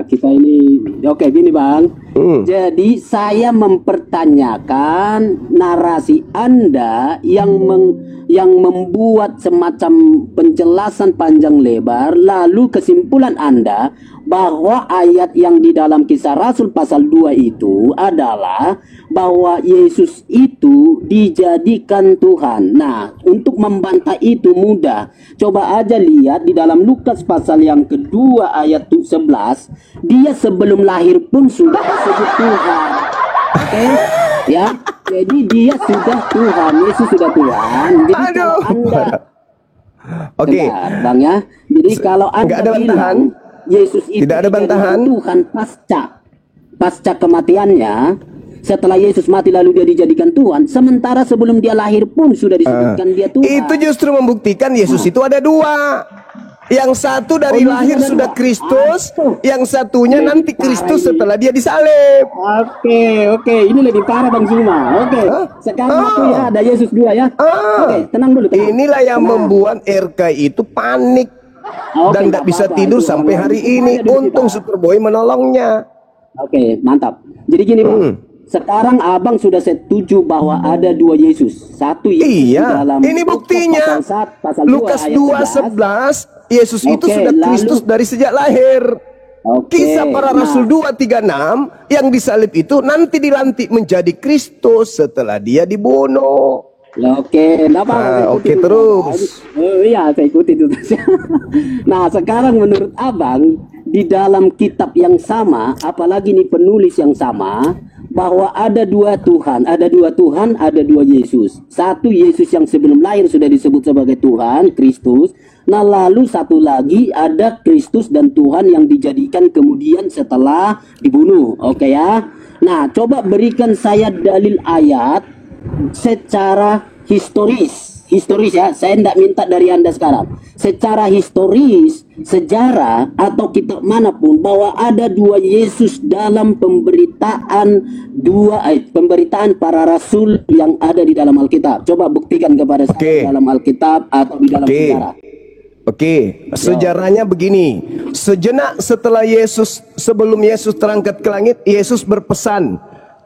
kita ini oke gini Bang. Jadi saya mempertanyakan narasi Anda yang membuat semacam penjelasan panjang lebar, lalu kesimpulan Anda bahwa ayat yang di dalam Kisah Rasul pasal 2 itu adalah bahwa Yesus itu dijadikan Tuhan. Nah, untuk membantah itu mudah. Coba aja lihat di dalam Lukas pasal yang kedua ayat 11, dia sebelum lahir pun sudah disebut Tuhan. Oke? Ya, jadi dia sudah Tuhan, Yesus sudah Tuhan. Jadi kalau Anda Bang ya. Jadi kalau Anda bilang Yesus itu tidak ada bantahan Tuhan pasca kematiannya, setelah Yesus mati lalu dia dijadikan Tuhan, sementara sebelum dia lahir pun sudah disebutkan dia Tuhan. Itu justru membuktikan Yesus itu ada dua. Yang satu dari lahir sudah Kristus, yang satunya nanti Kristus setelah dia disalib. Oke, ini lebih parah Bang Zuma. Oke, sekarang aku ya ada Yesus 2 ya. Oke, tenang dulu. Inilah yang membuat RKI itu panik dan tidak bisa tidur sampai hari ini. Untung Superboy menolongnya. Oke, mantap. Jadi gini Bang, sekarang Abang sudah setuju bahwa ada 2 Yesus. Satu Yesus dalam ini buktinya pasal Lukas 2:11. Yesus itu sudah Kristus dari sejak lahir. Kisah Para Rasul 2:36 yang disalib itu nanti dilantik menjadi Kristus setelah dia dibunuh. Oke, terus. Iya, saya ikuti itu. Nah, sekarang menurut Abang di dalam kitab yang sama, apalagi nih penulis yang sama, bahwa ada 2 Tuhan, ada 2 Yesus. Satu Yesus yang sebelum lahir sudah disebut sebagai Tuhan, Kristus. Nah, lalu satu lagi ada Kristus dan Tuhan yang dijadikan kemudian setelah dibunuh. Oke ya. Nah, coba berikan saya dalil ayat secara historis ya. Saya tidak minta dari Anda sekarang. Secara historis, sejarah atau kitab manapun bahwa ada 2 Yesus dalam pemberitaan para rasul yang ada di dalam Alkitab. Coba buktikan kepada saya dalam Alkitab atau di dalam sejarah. Sejarahnya begini. Sejenak setelah sebelum Yesus terangkat ke langit, Yesus berpesan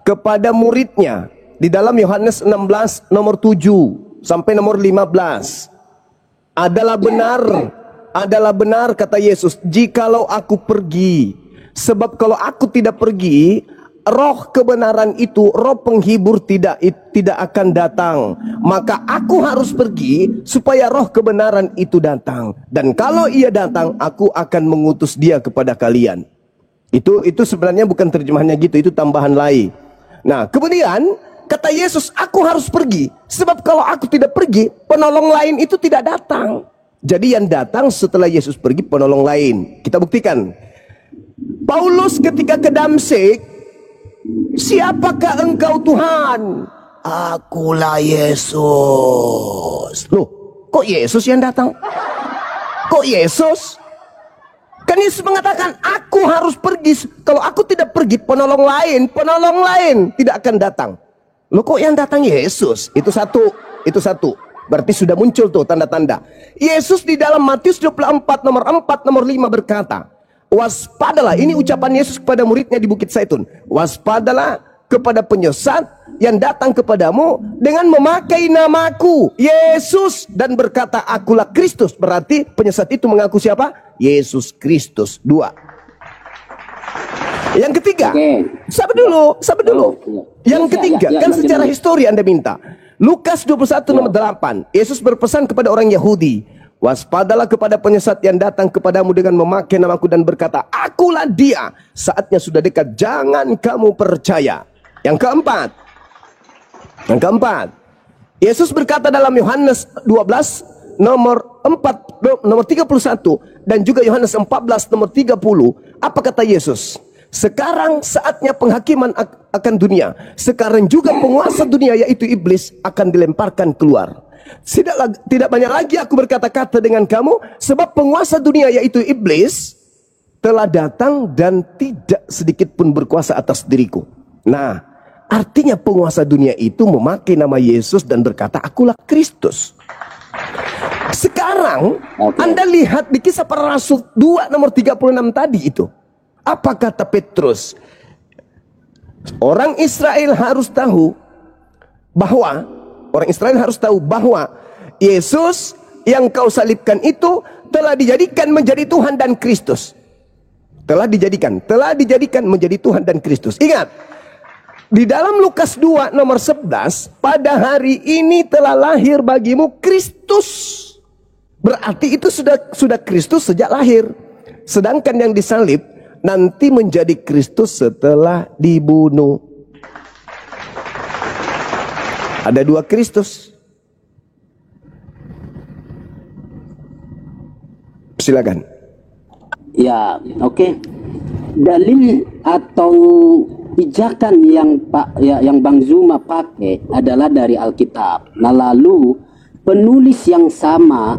kepada muridnya di dalam Yohanes 16 nomor 7 sampai nomor 15. Adalah benar kata Yesus, jikalau aku pergi, sebab kalau aku tidak pergi, roh kebenaran itu, roh penghibur tidak akan datang. Maka aku harus pergi supaya roh kebenaran itu datang. Dan kalau ia datang, aku akan mengutus dia kepada kalian. Itu sebenarnya bukan terjemahannya gitu, itu tambahan lain. Nah, kemudian kata Yesus, aku harus pergi. Sebab kalau aku tidak pergi, penolong lain itu tidak datang. Jadi yang datang setelah Yesus pergi, penolong lain. Kita buktikan. Paulus ketika ke Damsyik, siapakah engkau Tuhan? Akulah Yesus. Loh, kok Yesus yang datang? Kok Yesus? Kan Yesus mengatakan, aku harus pergi. Kalau aku tidak pergi, penolong lain tidak akan datang. Loh, kok yang datang Yesus? Itu satu. Berarti sudah muncul tuh tanda-tanda. Yesus di dalam Matius 24 nomor 4 nomor 5 berkata, waspadalah, ini ucapan Yesus kepada muridnya di Bukit Zaitun. Waspadalah kepada penyesat yang datang kepadamu dengan memakai namaku, Yesus, dan berkata, akulah Kristus. Berarti penyesat itu mengaku siapa? Yesus Kristus. 2. Yang ketiga, sabar dulu. Yang ketiga, kan secara histori Anda minta. Lukas 21 nomor 8, Yesus berpesan kepada orang Yahudi, waspadalah kepada penyesat yang datang kepadamu dengan memakai namaku dan berkata, akulah dia, saatnya sudah dekat, jangan kamu percaya. Yang keempat, Yesus berkata dalam Yohanes 12 nomor 31 dan juga Yohanes 14 nomor 30, apa kata Yesus? Sekarang saatnya penghakiman akan dunia. Sekarang juga penguasa dunia yaitu iblis akan dilemparkan keluar. Tidak banyak lagi aku berkata-kata dengan kamu, sebab penguasa dunia yaitu iblis telah datang dan tidak sedikit pun berkuasa atas diriku. Nah, artinya penguasa dunia itu memakai nama Yesus dan berkata, akulah Kristus. Sekarang Anda lihat di Kisah Para Rasul 2 nomor 36 tadi itu. Apa kata Petrus? Orang Israel harus tahu bahwa Yesus yang kau salibkan itu telah dijadikan menjadi Tuhan dan Kristus. Telah dijadikan menjadi Tuhan dan Kristus. Ingat, di dalam Lukas 2 nomor 11, pada hari ini telah lahir bagimu Kristus. Berarti itu sudah Kristus sejak lahir. Sedangkan yang disalib nanti menjadi Kristus setelah dibunuh. Ada dua Kristus. Silakan. Ya, oke. Dalil atau pijakan yang Bang Zuma pakai adalah dari Alkitab. Nah, lalu penulis yang sama,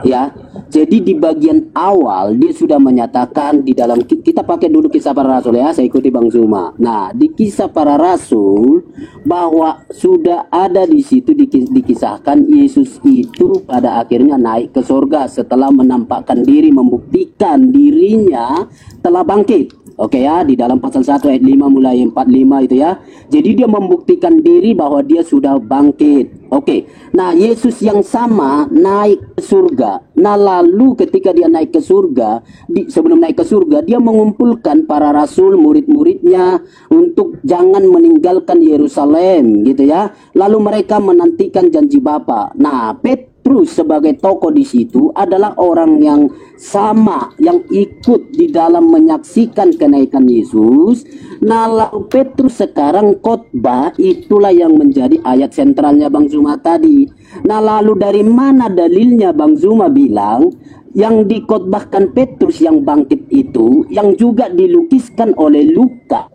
ya. Jadi di bagian awal dia sudah menyatakan di dalam, kita pakai dulu Kisah Para Rasul ya, saya ikuti Bang Zuma. Nah, di Kisah Para Rasul bahwa sudah ada di situ dikisahkan Yesus itu pada akhirnya naik ke surga setelah menampakkan diri, membuktikan dirinya telah bangkit. Oke ya, di dalam pasal 1 ayat 5 mulai 45 itu ya. Jadi dia membuktikan diri bahwa dia sudah bangkit. Oke. Nah, Yesus yang sama naik ke surga. Nah, lalu ketika dia naik ke surga, sebelum naik ke surga, dia mengumpulkan para rasul, murid-muridnya untuk jangan meninggalkan Yerusalem gitu ya. Lalu mereka menantikan janji Bapa. Nah, Petrus sebagai tokoh di situ adalah orang yang sama yang ikut di dalam menyaksikan kenaikan Yesus. Nah, lalu Petrus sekarang khotbah, itulah yang menjadi ayat sentralnya Bang Zuma tadi. Nah, lalu dari mana dalilnya Bang Zuma bilang yang dikhotbahkan Petrus yang bangkit itu yang juga dilukiskan oleh Lukas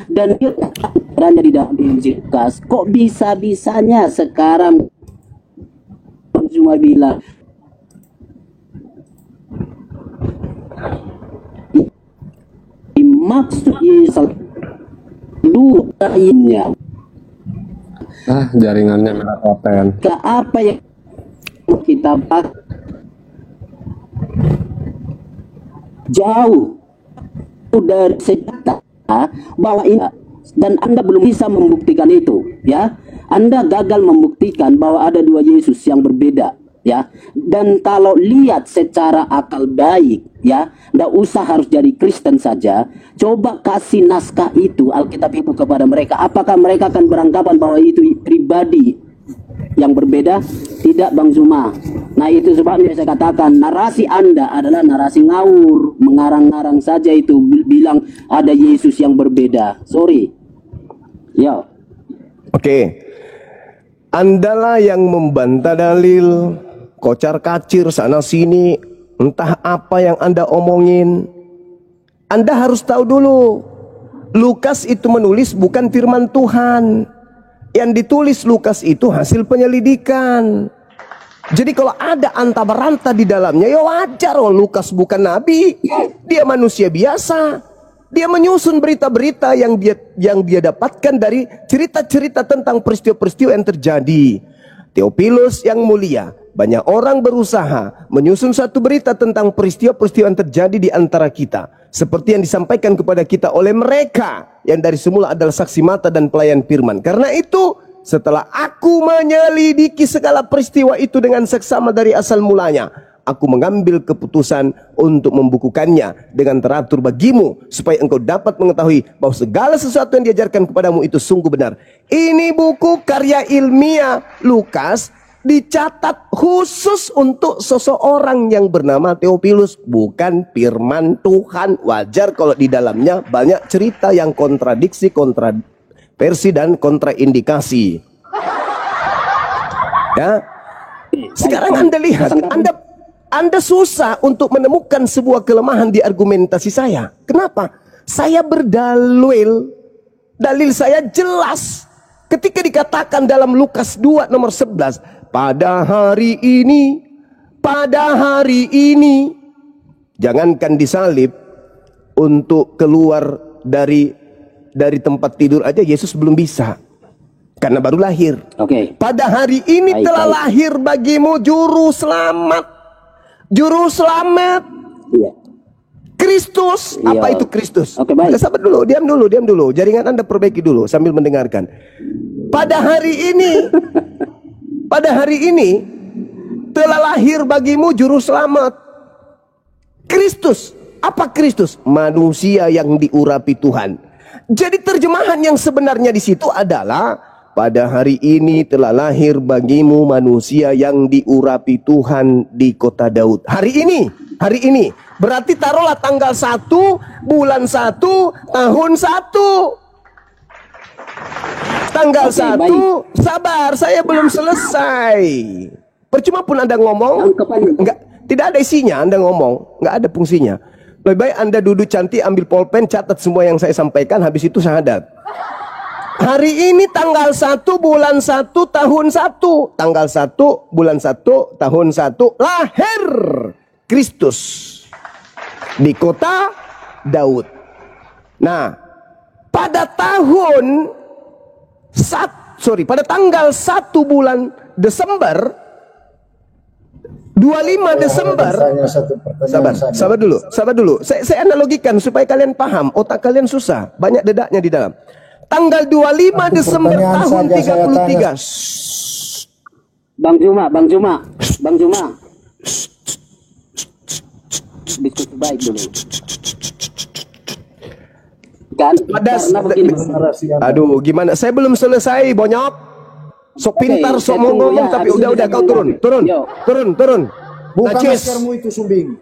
dan dia berada di dalam Injil Lukas. Kok bisa-bisanya sekarang cuma bilang maksud Yesus lainnya jaringannya melepoten. ke apa yang kita bahas jauh dari sejarah bahwa ini, dan Anda belum bisa membuktikan itu ya. Anda gagal membuktikan bahwa ada dua Yesus yang berbeda ya. Dan kalau lihat secara akal baik ya, nggak usah harus jadi Kristen saja, coba kasih naskah itu, Alkitab itu kepada mereka, apakah mereka akan beranggapan bahwa itu pribadi yang berbeda? Tidak Bang Zuma. Nah, itu sebabnya saya katakan narasi Anda adalah narasi ngawur, mengarang-arang saja itu, bilang ada Yesus yang berbeda. Sorry. Ya. Oke. Andalah yang membantah dalil, kocar-kacir sana sini, entah apa yang Anda omongin. Anda harus tahu dulu, Lukas itu menulis bukan firman Tuhan. Yang ditulis Lukas itu hasil penyelidikan. Jadi kalau ada anta-beranta di dalamnya, ya wajar. Oh, Lukas bukan nabi, dia manusia biasa. Dia menyusun berita-berita yang dia dapatkan dari cerita-cerita tentang peristiwa-peristiwa yang terjadi. Theophilus yang mulia, banyak orang berusaha menyusun satu berita tentang peristiwa-peristiwa yang terjadi di antara kita, seperti yang disampaikan kepada kita oleh mereka yang dari semula adalah saksi mata dan pelayan firman. Karena itu, setelah aku menyelidiki segala peristiwa itu dengan seksama dari asal mulanya, aku mengambil keputusan untuk membukukannya dengan teratur bagimu, supaya engkau dapat mengetahui bahwa segala sesuatu yang diajarkan kepadamu itu sungguh benar. Ini buku karya ilmiah Lukas, dicatat khusus untuk seseorang yang bernama Theophilus, bukan firman Tuhan. Wajar kalau di dalamnya banyak cerita yang kontradiksi, kontraversi dan kontraindikasi. Ya. Sekarang Anda lihat, Anda susah untuk menemukan sebuah kelemahan di argumentasi saya. Kenapa? Saya berdalil, dalil saya jelas. Ketika dikatakan dalam Lukas 2 nomor 11, pada hari ini, jangankan disalib, untuk keluar dari tempat tidur aja Yesus belum bisa, karena baru lahir. Oke. Pada hari ini telah lahir bagimu juru selamat. Juru selamat. Iya. Kristus. Apa Iya. itu Kristus? Oke, baik. Sabar dulu, diam dulu. Jaringan Anda perbaiki dulu sambil mendengarkan. Pada hari ini telah lahir bagimu juru selamat, Kristus. Apa Kristus? Manusia yang diurapi Tuhan. Jadi terjemahan yang sebenarnya di situ adalah pada hari ini telah lahir bagimu manusia yang diurapi Tuhan di kota Daud. Hari ini. Berarti taruhlah tanggal 1, bulan 1, tahun 1. Tanggal Oke, 1, baik. sabar, saya belum selesai. Percuma pun Anda ngomong, tidak ada isinya. Anda ngomong, nggak ada fungsinya. Lebih baik Anda duduk cantik, ambil pulpen, catat semua yang saya sampaikan, habis itu syahadat. Hari ini tanggal 1 bulan 1 tahun 1. Tanggal 1 bulan 1 tahun 1 lahir Kristus di kota Daud. Nah, pada tanggal 1 bulan Desember 25 Desember. Sabar dulu. Saya analogikan supaya kalian paham, otak kalian susah, banyak dedaknya di dalam. Tanggal 25 Desember tahun 33. Bang Juma. Diskusi baik dulu. Kan? Karena begini. Aduh, gimana? Saya belum selesai, bonyok. Sok pintar, sok mau ngomong, tapi udah kau turun. Bukan Najis. maskermu itu, Sumbing.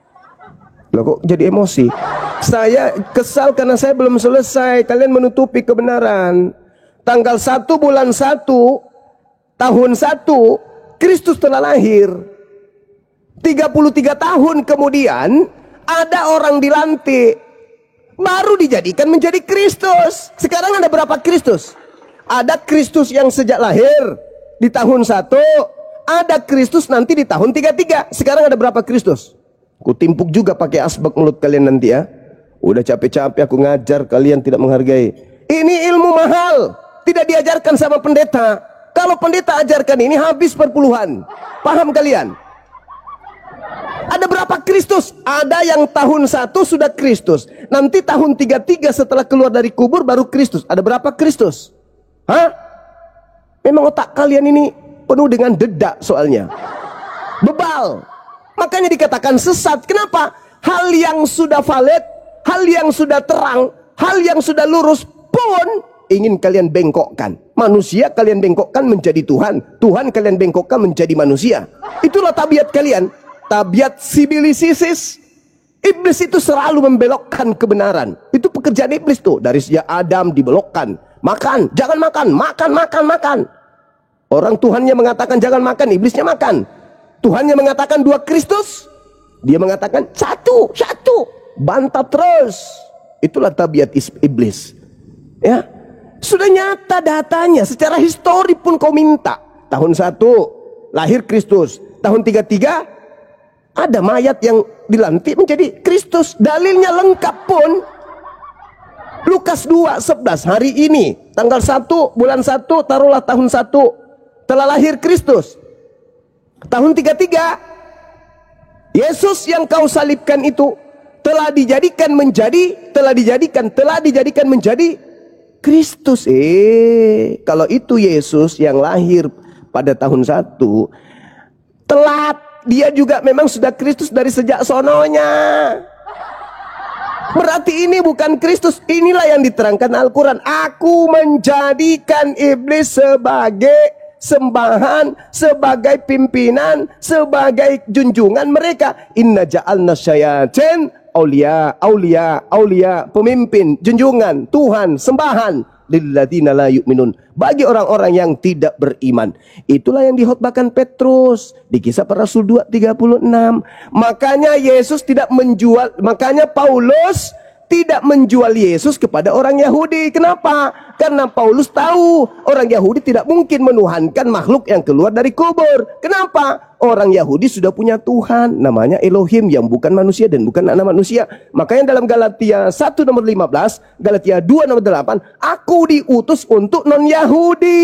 Loh, kok jadi emosi? Saya kesal karena saya belum selesai. Kalian menutupi kebenaran. Tanggal 1 bulan 1 tahun 1 Kristus telah lahir. 33 tahun kemudian ada orang dilantik, baru dijadikan menjadi Kristus. Sekarang ada berapa Kristus? Ada Kristus yang sejak lahir di tahun 1, ada Kristus nanti di tahun 33. Sekarang ada berapa Kristus? Kutimpuk juga pakai asbak mulut kalian nanti ya. Udah capek-capek aku ngajar, kalian tidak menghargai. Ini ilmu mahal, tidak diajarkan sama pendeta. Kalau pendeta ajarkan ini habis perpuluhan. Paham kalian? Ada berapa Kristus? Ada yang tahun 1 sudah Kristus. Nanti tahun 33 setelah keluar dari kubur baru Kristus. Ada berapa Kristus? Hah? Memang otak kalian ini penuh dengan dedak soalnya. Bebal. Makanya dikatakan sesat. Kenapa? Hal yang sudah valid, hal yang sudah terang, hal yang sudah lurus pun ingin kalian bengkokkan. Manusia kalian bengkokkan menjadi Tuhan. Tuhan kalian bengkokkan menjadi manusia. Itulah tabiat kalian. Tabiat sibilisisis. Iblis itu selalu membelokkan kebenaran. Itu pekerjaan iblis tuh. Dari sejak Adam dibelokkan. Makan, jangan makan, makan. Orang Tuhannya mengatakan jangan makan, iblisnya makan. Tuhannya mengatakan 2 Kristus, dia mengatakan satu. Bantah terus. Itulah tabiat iblis. Ya, sudah nyata datanya. Secara histori pun kau minta. Tahun 1 lahir Kristus. Tahun 33 ada mayat yang dilantik menjadi Kristus. Dalilnya lengkap pun. Lukas 2:11, hari ini tanggal 1 bulan 1 taruhlah tahun 1 telah lahir Kristus. Tahun 33 Yesus yang kau salibkan itu telah dijadikan menjadi Kristus. Kalau itu Yesus yang lahir pada tahun 1 telat, dia juga memang sudah Kristus dari sejak sononya. Berarti ini bukan Kristus. Inilah yang diterangkan Al-Quran. Aku menjadikan iblis sebagai sembahan, sebagai pimpinan, sebagai junjungan mereka. Inna ja'alna syayatin aulia, pemimpin, junjungan, Tuhan, sembahan lilladzina la yu'minun, bagi orang-orang yang tidak beriman. Itulah yang dihotbahkan Petrus di Kisah Para Rasul 2:36. Makanya Paulus tidak menjual Yesus kepada orang Yahudi. Kenapa? Karena Paulus tahu orang Yahudi tidak mungkin menuhankan makhluk yang keluar dari kubur. Kenapa? Orang Yahudi sudah punya Tuhan, namanya Elohim, yang bukan manusia dan bukan anak manusia. Makanya dalam Galatia 1 nomor 15, Galatia 2 nomor 8, aku diutus untuk non-Yahudi.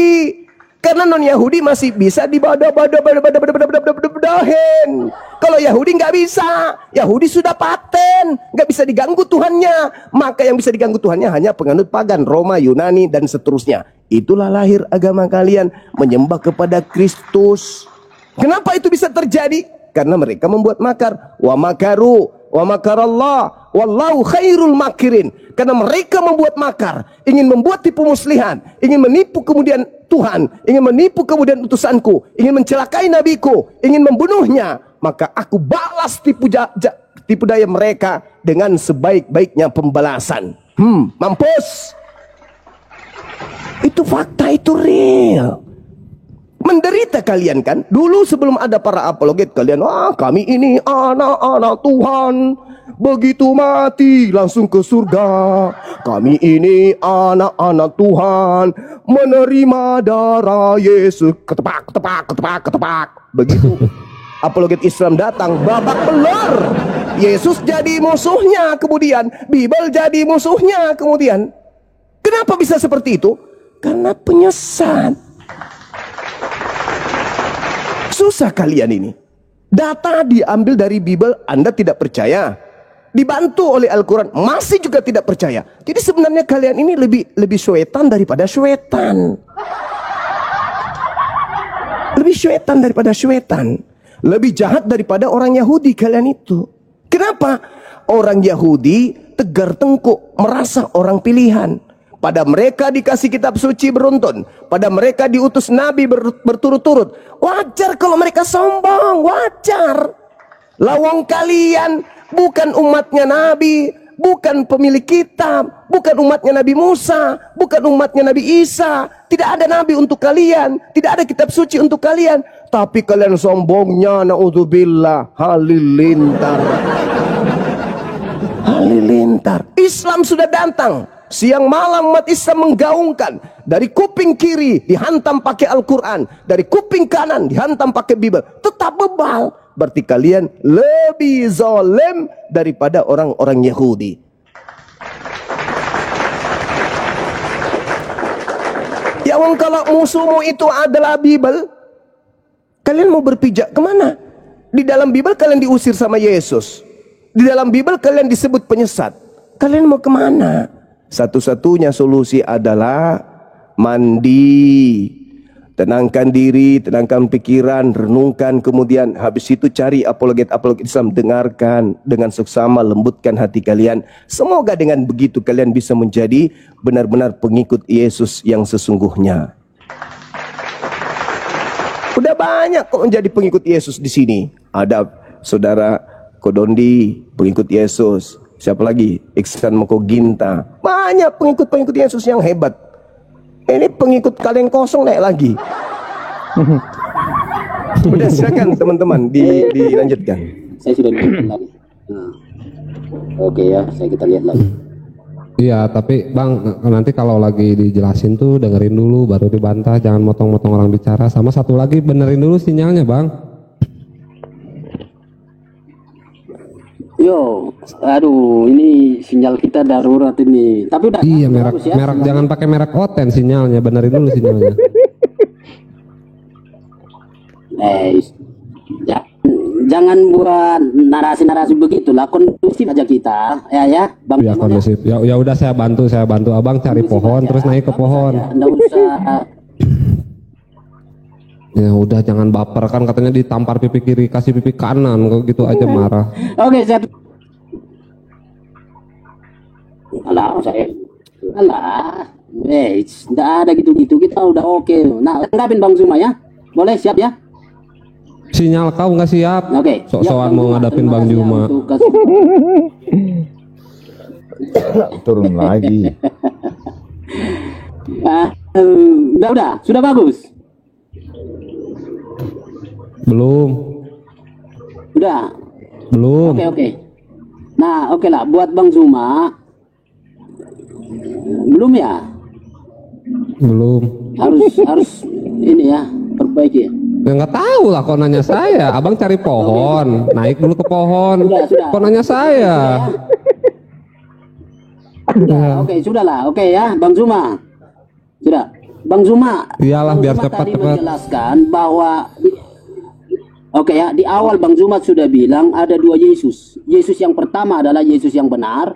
Karena non Yahudi masih bisa dibodoh-bodohin. Kalau Yahudi nggak bisa. Yahudi sudah paten, nggak bisa diganggu Tuhannya. Maka yang bisa diganggu Tuhannya hanya penganut pagan, Roma, Yunani, dan seterusnya. Itulah lahir agama kalian, menyembah kepada Kristus. Kenapa itu bisa terjadi? Karena mereka membuat makar. Wa makaru, wa makarallah, wallahu khairul makirin. Karena mereka membuat makar, ingin membuat tipu muslihan, ingin menipu kemudian Tuhan, ingin menipu kemudian utusanku, ingin mencelakai nabiku, ingin membunuhnya. Maka aku balas tipu daya mereka dengan sebaik-baiknya pembalasan. Mampus. Itu fakta, itu real. Menderita kalian kan? Dulu sebelum ada para apologet kalian, kami ini anak-anak Tuhan. Begitu mati langsung ke surga. Kami ini anak-anak Tuhan, menerima darah Yesus. Ketepak, ketepak, ketepak, ketepak. Begitu apologet Islam datang, babak belur. Yesus jadi musuhnya kemudian, Bible jadi musuhnya kemudian. Kenapa bisa seperti itu? Karena penyesat. Susah kalian ini. Data diambil dari Bible, Anda tidak percaya. Dibantu oleh Al-Quran, masih juga tidak percaya. Jadi sebenarnya kalian ini lebih syaitan daripada syaitan. Lebih syaitan daripada syaitan. Lebih jahat daripada orang Yahudi kalian itu. Kenapa? Orang Yahudi tegar tengkuk, merasa orang pilihan. Pada mereka dikasih kitab suci beruntun. Pada mereka diutus nabi berturut-turut. Wajar kalau mereka sombong, wajar. Lawang kalian bukan umatnya nabi, bukan pemilik kitab, bukan umatnya Nabi Musa, bukan umatnya Nabi Isa. Tidak ada nabi untuk kalian, tidak ada kitab suci untuk kalian. Tapi kalian sombongnya, naudzubillah, halilintar. Halilintar. Islam sudah datang. Siang malam umat Islam menggaungkan. Dari kuping kiri dihantam pakai Al-Quran, dari kuping kanan dihantam pakai Bible. Tetap bebal. Berarti kalian lebih zalim daripada orang-orang Yahudi. Ya wong, kalau musuhmu itu adalah Bible, kalian mau berpijak kemana? Di dalam Bible kalian diusir sama Yesus. Di dalam Bible kalian disebut penyesat. Kalian mau kemana? Satu-satunya solusi adalah mandi. Tenangkan diri, tenangkan pikiran, renungkan, kemudian habis itu cari apologet-apologet Islam, dengarkan dengan seksama, lembutkan hati kalian. Semoga dengan begitu kalian bisa menjadi benar-benar pengikut Yesus yang sesungguhnya. Udah banyak kok menjadi pengikut Yesus di sini. Ada saudara Kodondi, pengikut Yesus. Siapa lagi? Iksan Moko Ginta. Banyak pengikut-pengikut Yesus yang hebat. Ini pengikut kaleng kosong naik lagi. Udah, silakan teman-teman dilanjutkan. Saya sudah lihat lagi. Oke ya, kita lihat lagi. Iya, tapi Bang, nanti kalau lagi dijelasin tuh dengerin dulu baru dibantah, jangan motong-motong orang bicara. Sama satu lagi, benerin dulu sinyalnya, Bang. Yo, aduh, ini sinyal kita darurat ini. Tapi udah. Iya, merek ya, jangan pakai merek Oten sinyalnya, benerin dulu sinyalnya. Ya, jangan buat narasi-narasi begitulah, kondusif aja kita, ya, Bang. Iya, kondusif. Ya udah, saya bantu Abang cari pohon terus naik ke pohon. Nggak usah. Ya udah, jangan baper, kan katanya ditampar pipi kiri kasih pipi kanan, kok gitu aja marah. Oke, saya. Alah, nggak ada gitu-gitu, kita udah oke. Nah, tanggapin Bang Zuma ya, boleh, siap ya? Sinyal kau nggak siap? Oke. Sok-sokan mau ngadapin Bang Juma. Turun lagi. Udah, sudah bagus. Belum. Oke. Nah, oke lah, buat Bang Zuma. Belum ya? Belum. Harus ini ya, perbaiki. Ya nggak tahu lah, kok nanya saya. Abang cari pohon, naik dulu ke pohon. Sudah. Kok nanya saya? Oke, sudah lah. Oke ya, Bang Zuma. Sudah. Bang Zuma, Iyalah, Bang biar Zuma cepat, tadi cepat. menjelaskan bahwa oke ya, di awal Bang Zuma sudah bilang ada dua Yesus. Yesus yang pertama adalah Yesus yang benar.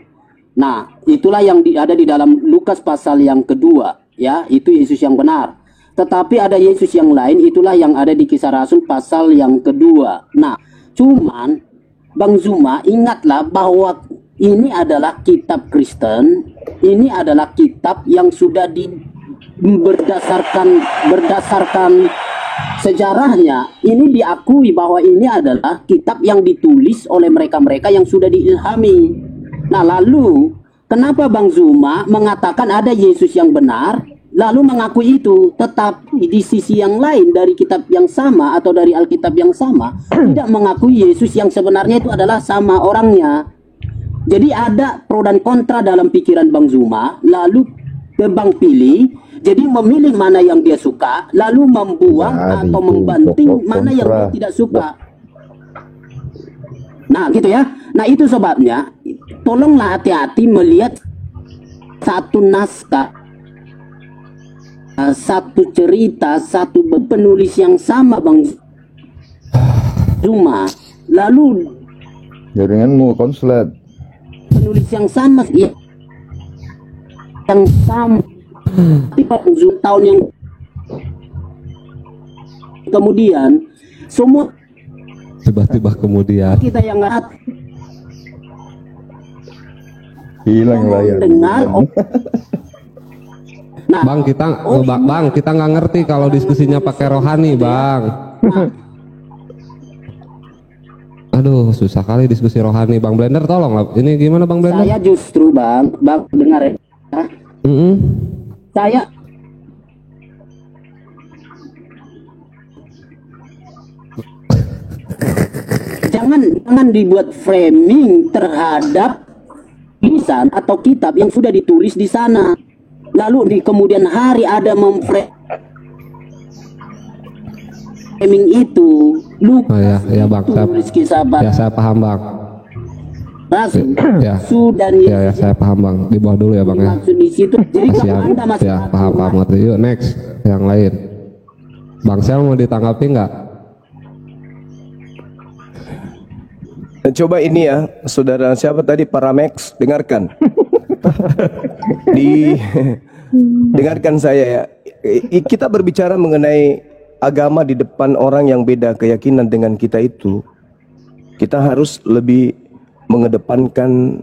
Nah, itulah yang ada di dalam Lukas pasal yang kedua, ya, itu Yesus yang benar. Tetapi ada Yesus yang lain, itulah yang ada di Kisah Rasul pasal yang kedua. Nah, cuman Bang Zuma ingatlah bahwa ini adalah kitab Kristen, ini adalah kitab yang sudah berdasarkan sejarahnya, ini diakui bahwa ini adalah kitab yang ditulis oleh mereka-mereka yang sudah diilhami. Nah, lalu kenapa Bang Zuma mengatakan ada Yesus yang benar, lalu mengakui itu, tetapi di sisi yang lain dari kitab yang sama atau dari Alkitab yang sama tidak mengakui Yesus yang sebenarnya itu adalah sama orangnya. Jadi ada pro dan kontra dalam pikiran Bang Zuma, lalu Bang pilih, jadi memilih mana yang dia suka, lalu membuang Nah, atau itu membanting pokok mana yang dia kontra. tidak suka. Nah, gitu ya. Nah, itu sebabnya tolonglah hati-hati melihat satu naskah, satu cerita, satu penulis yang sama Bang Zuma. Lalu Jaringanmu konslet. penulis yang sama, ya, yang sama. Tapi Bang Zuma tahun yang kemudian semua Tiba-tiba kemudian kita yang nggak Hilang layar. dengar, nah, Bang, kita nggak ngerti kalau diskusinya pakai rohani, Bang. Aduh, susah kali diskusi rohani, Bang Blender, tolong lah. Ini gimana, Bang Blender? saya justru Bang dengar ya. Saya jangan dibuat framing terhadap tulisan atau kitab yang sudah ditulis di sana. Lalu di kemudian hari ada memframing itu. Oh ya Bang, tulis kisah saya paham, Bang. Rasul Ya. sudah Ya, saya paham, Bang. Di bawah dulu ya, Bang ya. maksud di situ. Jadi kalau Kasihan. Anda masih Ya, paham ngerti. Yuk next, yang lain. Bang Sel mau ditanggapi nggak? Coba ini ya, saudara siapa tadi, Paramex, dengarkan. Dengarkan saya ya. Kita berbicara mengenai agama di depan orang yang beda keyakinan dengan kita itu. Kita harus lebih mengedepankan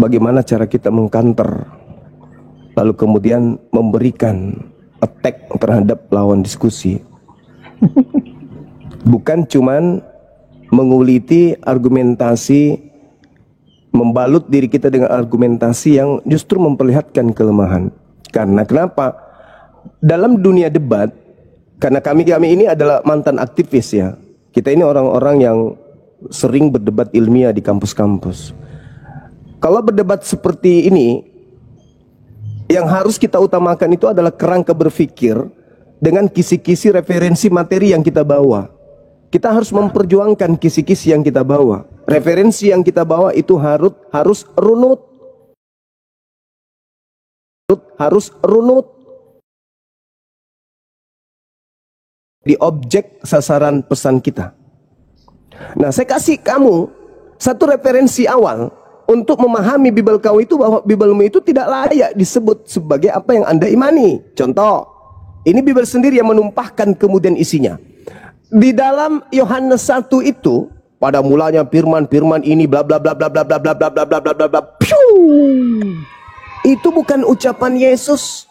bagaimana cara kita mengkanter, lalu kemudian memberikan attack terhadap lawan diskusi. Bukan cuman menguliti argumentasi, membalut diri kita dengan argumentasi yang justru memperlihatkan kelemahan. Karena kenapa? Dalam dunia debat, karena kami ini adalah mantan aktivis ya. Kita ini orang-orang yang sering berdebat ilmiah di kampus-kampus. Kalau berdebat seperti ini, yang harus kita utamakan itu adalah kerangka berpikir dengan kisi-kisi referensi materi yang kita bawa. Kita harus memperjuangkan kisi-kisi yang kita bawa. Referensi yang kita bawa itu harus runut. Harus runut di objek sasaran pesan kita. Nah, saya kasih kamu satu referensi awal untuk memahami Bible kau itu, bahwa Biblemu itu tidak layak disebut sebagai apa yang Anda imani. Contoh, ini Bible sendiri yang menumpahkan kemudian isinya. Di dalam Yohanes 1 itu, pada mulanya firman ini bla bla bla bla bla bla bla bla bla bla bla bla bla. Itu bukan ucapan Yesus.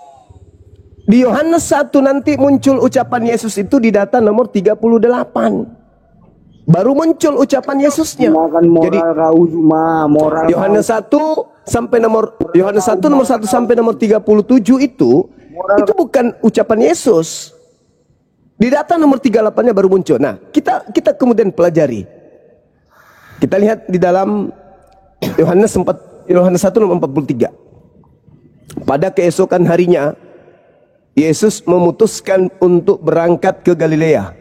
Di Yohanes 1 nanti muncul ucapan Yesus itu di data nomor 38. Baru muncul ucapan Yesusnya. Jadi Yohanes 1 sampai nomor Yohanes 1 nomor 1 sampai nomor 37 itu bukan ucapan Yesus. Di data nomor 38-nya baru muncul. Nah, kita kemudian pelajari. Kita lihat di dalam Yohanes 1 nomor 43. Pada keesokan harinya Yesus memutuskan untuk berangkat ke Galilea.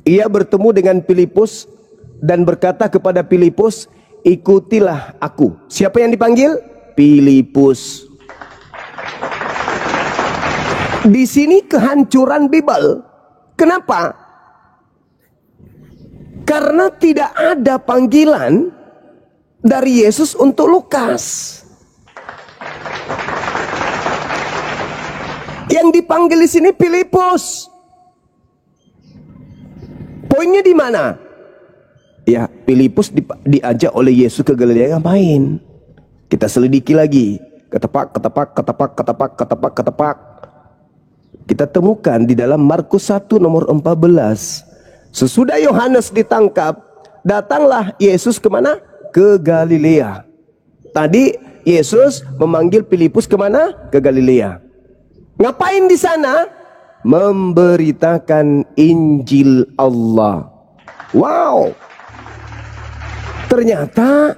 Ia bertemu dengan Filipus dan berkata kepada Filipus, "Ikutilah aku." Siapa yang dipanggil? Filipus. Di sini kehancuran Bible. Kenapa? Karena tidak ada panggilan dari Yesus untuk Lukas. Yang dipanggil di sini Filipus. Poinnya di mana? Ya, Filipus diajak oleh Yesus ke Galilea ngapain? Kita selidiki lagi. Ketepak. Kita temukan di dalam Markus 1 nomor 14. Sesudah Yohanes ditangkap, datanglah Yesus kemana? Ke Galilea. Tadi Yesus memanggil Filipus kemana? Ke Galilea. Ngapain di sana? Memberitakan Injil Allah. Wow. Ternyata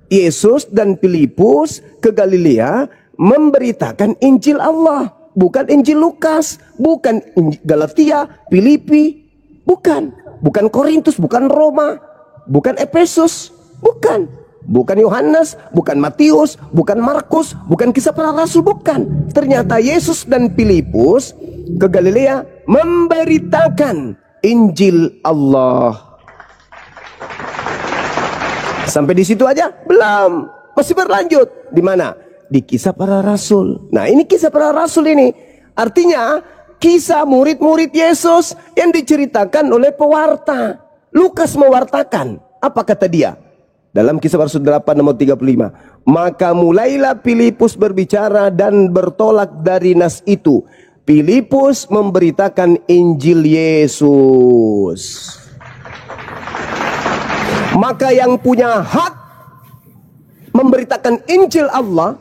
Yesus dan Filipus ke Galilea memberitakan Injil Allah, bukan Injil Lukas, bukan Galatia, Filipi, bukan Korintus, bukan Roma, bukan Efesus, bukan Yohanes, bukan Matius, bukan Markus, bukan Kisah Para Rasul, bukan. Ternyata Yesus dan Filipus ke Galilea memberitakan Injil Allah. Sampai di situ aja? Belum. Masih berlanjut. Di mana? Di Kisah Para Rasul. Nah, ini Kisah Para Rasul ini. Artinya, kisah murid-murid Yesus yang diceritakan oleh pewarta. Lukas mewartakan. Apa kata dia? Dalam Kisah Para Rasul 8 nomor 35. Maka mulailah Filipus berbicara dan bertolak dari nas itu. Filipus memberitakan Injil Yesus. Maka yang punya hak memberitakan Injil Allah,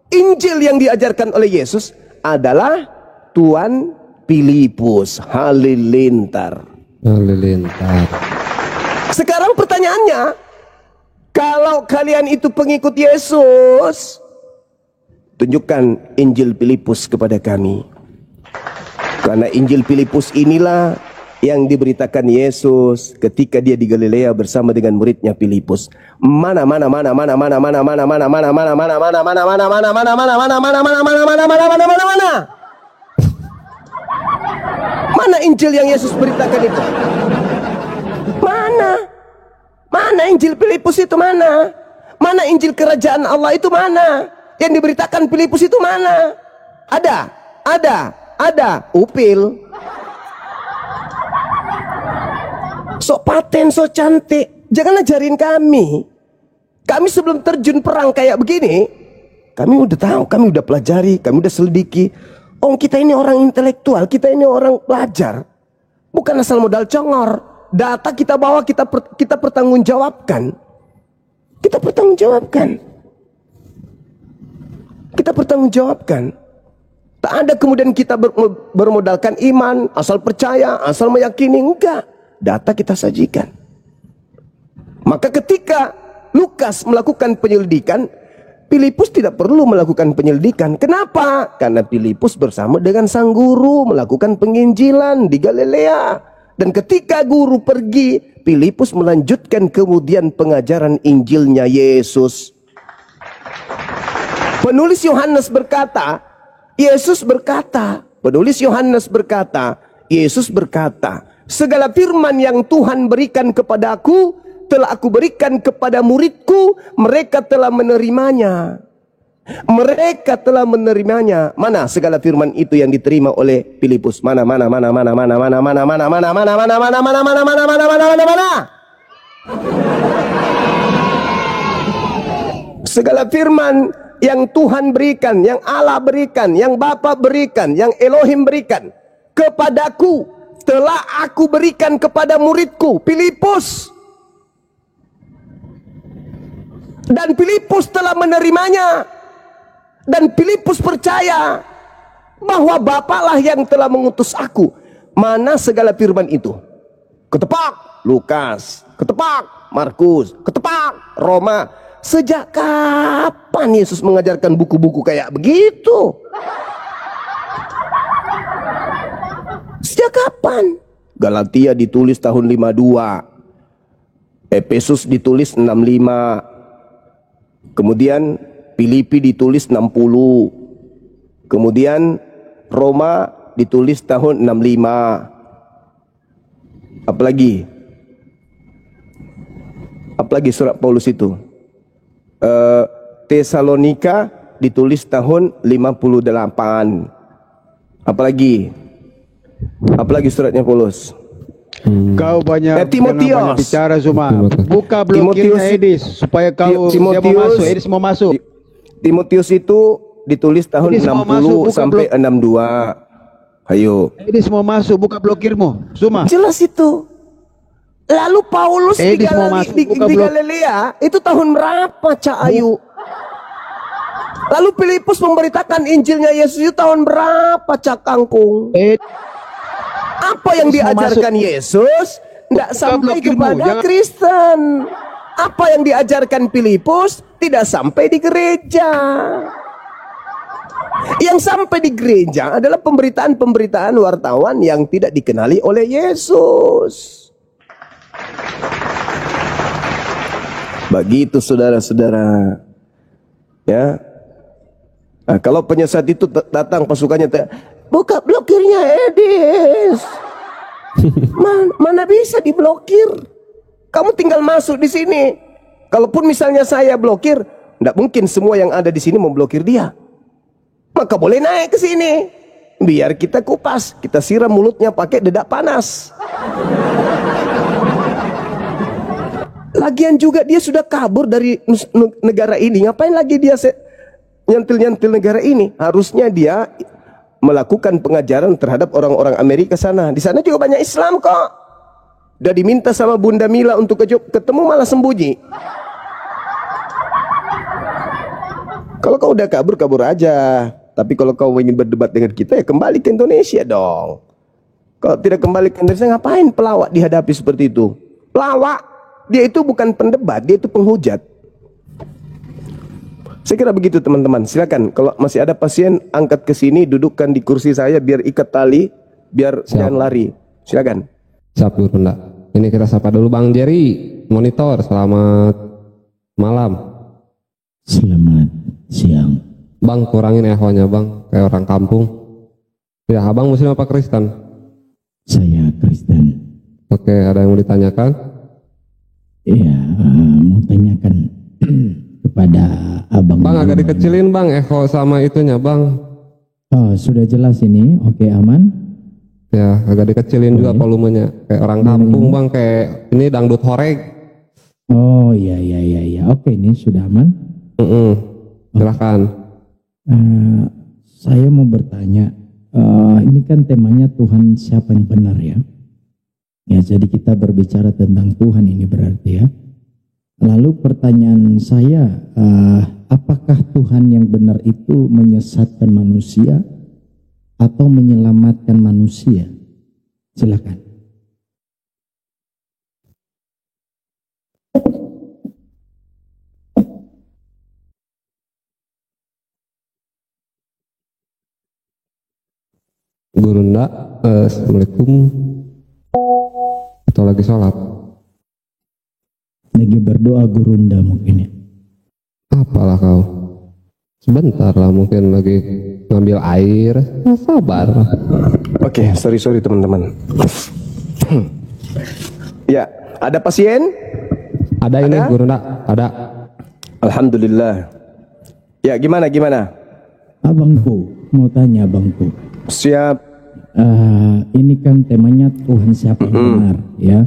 Injil yang diajarkan oleh Yesus adalah Tuan Filipus. Halilintar. Sekarang pertanyaannya, kalau kalian itu pengikut Yesus, tunjukkan Injil Filipus kepada kami. Karena Injil Filipus inilah yang diberitakan Yesus ketika dia di Galilea bersama dengan muridnya Filipus. Mana Injil yang Yesus beritakan itu? Mana Injil Filipus itu mana? Mana Injil kerajaan Allah itu mana? Yang diberitakan Filipus itu mana? Ada. Upil. Sok paten, sok cantik. Jangan ajarin kami. Kami sebelum terjun perang kayak begini, kami udah tahu, kami udah pelajari, kami udah selidiki. Oh, kita ini orang intelektual, kita ini orang pelajar. Bukan asal modal congor. Data kita bawa, kita pertanggungjawabkan. Kita pertanggungjawabkan. Tak ada kemudian kita bermodalkan iman, asal percaya, asal meyakini. Enggak. Data kita sajikan. Maka ketika Lukas melakukan penyelidikan, Filipus tidak perlu melakukan penyelidikan. Kenapa? Karena Filipus bersama dengan sang guru melakukan penginjilan di Galilea. Dan ketika guru pergi, Filipus melanjutkan kemudian pengajaran Injilnya Yesus. Penulis Yohanes berkata, Yesus berkata, segala firman yang Tuhan berikan kepadaku, telah aku berikan kepada muridku, mereka telah menerimanya. Mana segala firman itu yang diterima oleh Filipus? Mana? Segala firman yang Tuhan berikan, yang Allah berikan, yang Bapa berikan, yang Elohim berikan kepadaku, telah aku berikan kepada muridku Filipus. Dan Filipus telah menerimanya. Dan Filipus percaya bahwa Bapalah yang telah mengutus aku. Mana segala firman itu? Ketepak Lukas, ketepak Markus, ketepak Roma. Sejak kapan Yesus mengajarkan buku-buku kayak begitu? Sejak kapan? Galatia ditulis tahun 52, Efesus ditulis 65, kemudian Filipi ditulis 60, kemudian Roma ditulis tahun 65. Apalagi surat Paulus itu? Tesalonika ditulis tahun 58. Apalagi suratnya Paulus? Kau banyak Timotius. banyak bicara Zuma. Buka Timotius. blokirnya Edis supaya kau Edis mau masuk. Timotius itu ditulis tahun Edis mau 60 masuk, buka sampai 62. Ayo. Edis mau masuk, buka blokirmu Zuma. Jelas itu. Lalu Paulus di Edis mau masuk, buka di blok. Galilea itu tahun berapa, Cak Ayu? Lalu Filipus memberitakan Injilnya Yesus itu tahun berapa, Cak Kangkung? Apa yang Edis mau diajarkan Yesus tidak sampai blokirmu, kepada jangan- Kristen. Apa yang diajarkan Filipus tidak sampai di gereja. Yang sampai di gereja adalah pemberitaan-pemberitaan wartawan yang tidak dikenali oleh Yesus. Begitu saudara-saudara. Ya. Nah, kalau penyesat itu datang pasukannya, buka blokirnya Edis. Mana bisa diblokir? Kamu tinggal masuk di sini. Kalaupun misalnya saya blokir, tidak mungkin semua yang ada di sini memblokir dia. Maka boleh naik ke sini. Biar kita kupas, kita siram mulutnya pakai dedak panas. Lagian juga dia sudah kabur dari negara ini. Ngapain lagi dia nyentil-nyentil negara ini? Harusnya dia melakukan pengajaran terhadap orang-orang Amerika sana. Di sana juga banyak Islam kok. Udah diminta sama Bunda Mila untuk ketemu malah sembunyi. Kalau kau udah kabur, kabur aja. Tapi kalau kau ingin berdebat dengan kita, ya kembali ke Indonesia dong. Kalau tidak kembali ke Indonesia, ngapain pelawak dihadapi seperti itu? Pelawak, dia itu bukan pendebat, dia itu penghujat. Saya kira begitu teman-teman. Silakan, kalau masih ada pasien, angkat ke sini, dudukkan di kursi saya, biar ikat tali, biar jangan lari. Silakan. Siap Guru Nda. Ini kita sapa dulu Bang Jerry, monitor. Selamat malam. Selamat siang. Bang, kurangin ehonya Bang, kayak orang kampung. Ya, Abang Muslim apa Kristen? Saya Kristen. Oke, ada yang mau ditanyakan? Iya, mau tanyakan kepada abang. Bang, agak dikecilin Bang, eho sama itunya Bang. Oh, sudah jelas ini. Oke, aman. Ya, agak dikecilin juga volumenya. Kayak orang kampung Bang, kayak ini dangdut horeg. Oh, iya. Oke, ini sudah aman. Silahkan. Saya mau bertanya. Ini kan temanya Tuhan siapa yang benar ya? Ya, jadi kita berbicara tentang Tuhan ini berarti ya. Lalu pertanyaan saya, apakah Tuhan yang benar itu menyesatkan manusia atau menyelamatkan manusia? Silakan. Guru Nda, Assalamualaikum. Atau lagi sholat? Lagi berdoa Guru Nda mungkin ya. Apalah kau? Sebentar lah, mungkin lagi ngambil air. Sabar. Oke, sorry teman-teman. Ya, ada pasien? Ada ini Guru Nda, ada. Alhamdulillah. Ya, gimana? Abangku, mau tanya abangku. Siap. Ini kan temanya Tuhan siapa yang benar ya.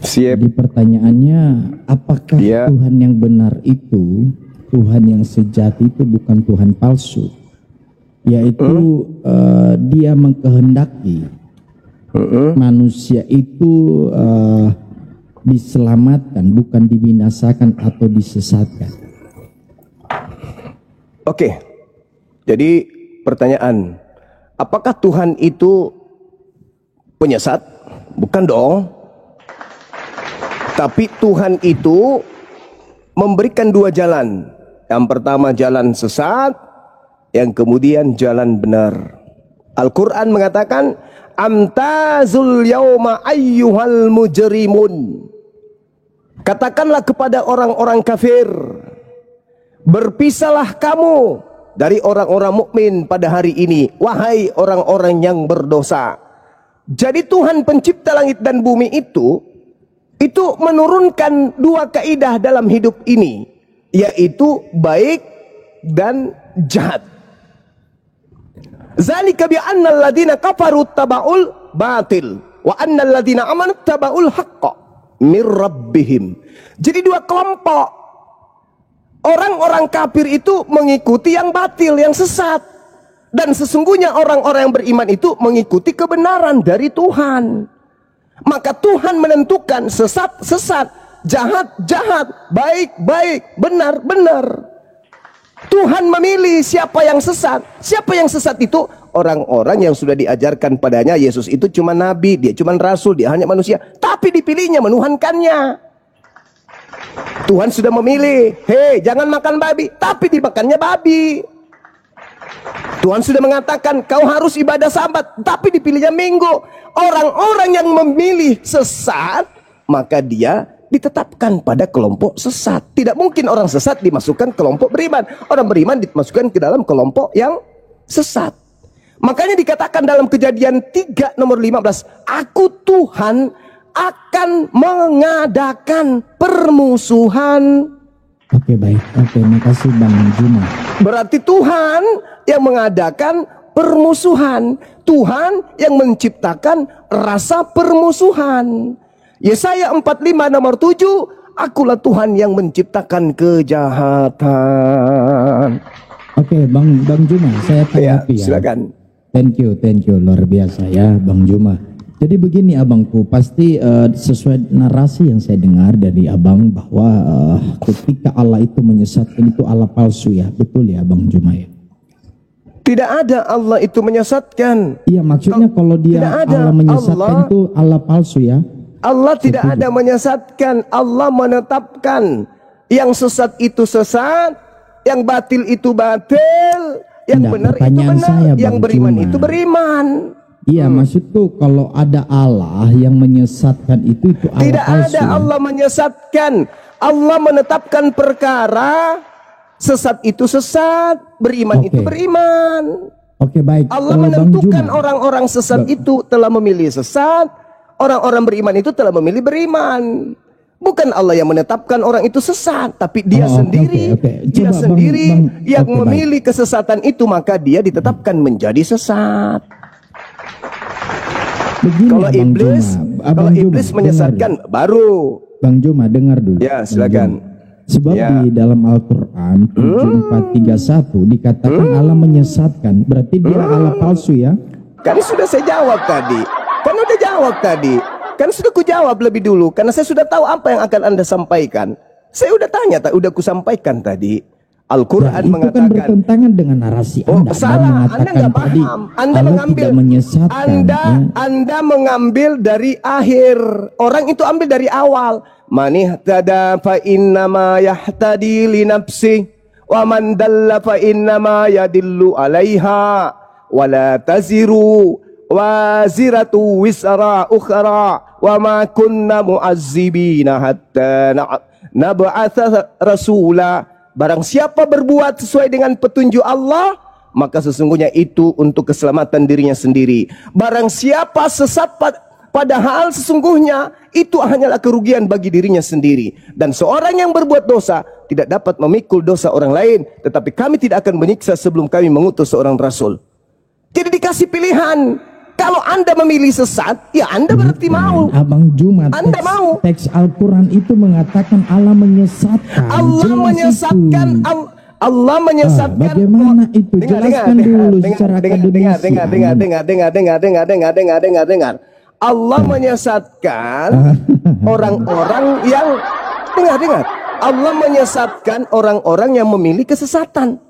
Siap. Jadi pertanyaannya, apakah Ya. Tuhan yang benar itu, Tuhan yang sejati itu bukan Tuhan palsu, yaitu dia mengkehendaki manusia itu diselamatkan, bukan dibinasakan atau disesatkan. Oke. Jadi pertanyaan, apakah Tuhan itu penyesat? Bukan dong. Tapi Tuhan itu memberikan dua jalan. Yang pertama jalan sesat, yang kemudian jalan benar. Al-Quran mengatakan, amtazul yauma ayyuhal mujrimun. Katakanlah kepada orang-orang kafir, berpisahlah kamu dari orang-orang mukmin pada hari ini, wahai orang-orang yang berdosa. Jadi Tuhan pencipta langit dan bumi itu menurunkan dua kaidah dalam hidup ini, yaitu baik dan jahat. Zalika bi anna alladziina kafaru taba'ul batil wa anna alladziina amanu taba'ul haqqa mir rabbihim. Jadi dua kelompok. Orang-orang kafir itu mengikuti yang batil, yang sesat. Dan sesungguhnya orang-orang yang beriman itu mengikuti kebenaran dari Tuhan. Maka Tuhan menentukan sesat, sesat, jahat, jahat, baik, baik, benar, benar. Tuhan memilih siapa yang sesat. Siapa yang sesat itu? Orang-orang yang sudah diajarkan padanya Yesus itu cuma nabi, dia cuma rasul, dia hanya manusia. Tapi dipilihnya, menuhankannya. Tuhan sudah memilih, hei jangan makan babi, tapi dimakannya babi. Tuhan sudah mengatakan kau harus ibadah sabat, tapi dipilihnya minggu. Orang-orang yang memilih sesat, maka dia ditetapkan pada kelompok sesat. Tidak mungkin orang sesat dimasukkan kelompok beriman. Orang beriman dimasukkan ke dalam kelompok yang sesat. Makanya dikatakan dalam Kejadian 3 nomor 15, aku Tuhan akan mengadakan permusuhan. Oke, baik. Oke, makasih Bang Juma. Berarti Tuhan yang mengadakan permusuhan. Tuhan yang menciptakan rasa permusuhan. Yesaya 45 nomor 7, akulah Tuhan yang menciptakan kejahatan. Oke, Bang Juma, saya tanggapi ya. Silakan. Thank you, luar biasa ya Bang Juma. Jadi begini abangku, pasti sesuai narasi yang saya dengar dari abang bahwa ketika Allah itu menyesatkan itu Allah palsu ya, betul ya Bang Juma ya? Tidak ada Allah itu menyesatkan. Iya, maksudnya kalau dia Allah menyesatkan itu Allah palsu ya? Allah tidak ada menyesatkan, Allah menetapkan yang sesat itu sesat, yang batil itu batil, yang benar itu benar, yang beriman itu beriman. Iya, maksudku kalau ada Allah yang menyesatkan itu Allah tidak palsu. Ada Allah menyesatkan. Allah menetapkan perkara, sesat itu sesat, beriman itu beriman. Oke, baik. Allah menentukan orang-orang sesat itu telah memilih sesat, orang-orang beriman itu telah memilih beriman. Bukan Allah yang menetapkan orang itu sesat, tapi dia sendiri, dia sendiri yang memilih kesesatan itu, maka dia ditetapkan menjadi sesat. Begini, kalau iblis menyesatkan baru. Bang Juma dengar dulu. Ya, silakan. Sebab di dalam Al-Qur'an 7431 dikatakan Allah menyesatkan, berarti dia Allah palsu ya? Kan sudah saya jawab tadi. Kan sudah ku jawab lebih dulu karena saya sudah tahu apa yang akan Anda sampaikan. Saya udah tanya, udah ku sampaikan tadi. Al-Quran mengatakan, itu kan bertentangan dengan narasi Anda. Salah, Anda nggak paham. Anda mengambil, Anda mengambil dari akhir. Orang itu ambil dari awal. Man ihtada fa innama yahtadi li nafsi wa man dalla fa innama yadillu 'alaiha wa la taziru waziratu wisra ukhra wa ma kunna mu'azzibina hatta nab'atha rasula. Barang siapa berbuat sesuai dengan petunjuk Allah, maka sesungguhnya itu untuk keselamatan dirinya sendiri. Barang siapa sesat padahal sesungguhnya itu hanyalah kerugian bagi dirinya sendiri. Dan seorang yang berbuat dosa tidak dapat memikul dosa orang lain, tetapi kami tidak akan menyiksa sebelum kami mengutus seorang rasul. Jadi dikasih pilihan. Kalau Anda memilih sesat, ya Anda berarti mau. Abang Juma, Anda mau. Teks Al-Quran itu mengatakan Allah menyesatkan. Allah menyesatkan. Allah menyesatkan. Bagaimana itu? Jelaskan dulu secara akademis. Dengar. Allah menyesatkan orang-orang yang dengar. Allah menyesatkan orang-orang yang memilih kesesatan.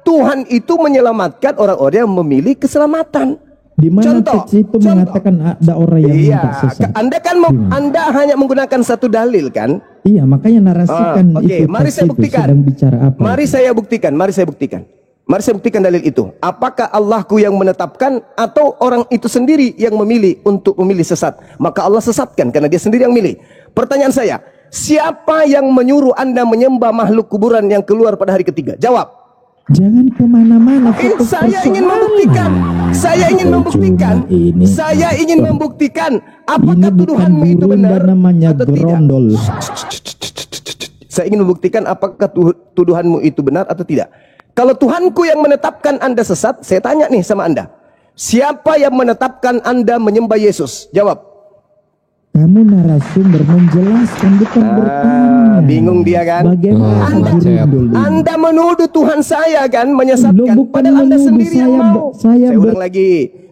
Tuhan itu menyelamatkan orang-orang yang memilih keselamatan. Di mana teks itu mengatakan ada orang yang tersesat? Anda hanya menggunakan satu dalil kan? Iya, makanya narasikan itu. Mari saya buktikan. Sedang bicara apa? Mari saya buktikan dalil itu. Apakah Allahku yang menetapkan atau orang itu sendiri yang memilih untuk memilih sesat? Maka Allah sesatkan karena dia sendiri yang milih. Pertanyaan saya, siapa yang menyuruh Anda menyembah makhluk kuburan yang keluar pada hari ketiga? Jawab. Jangan kemana-mana. fokus Saya ingin persoalan. membuktikan. Saya ingin Kau membuktikan. cuma ini. Saya ingin membuktikan Ini apakah bukan tuduhanmu itu burung benar dan namanya atau tidak. gerondol. Saya ingin membuktikan apakah tuduhanmu itu benar atau tidak. Kalau Tuhanku yang menetapkan Anda sesat, saya tanya nih sama Anda. Siapa yang menetapkan Anda menyembah Yesus? Jawab. Kamu narasumber menjelaskan, bukan bertanya. Bingung dia kan? Bagaimana gerondol ini? Anda menuduh Tuhan saya kan Loh, menyesatkan, bukan padahal Anda menuduh, sendiri yang saya mau. saya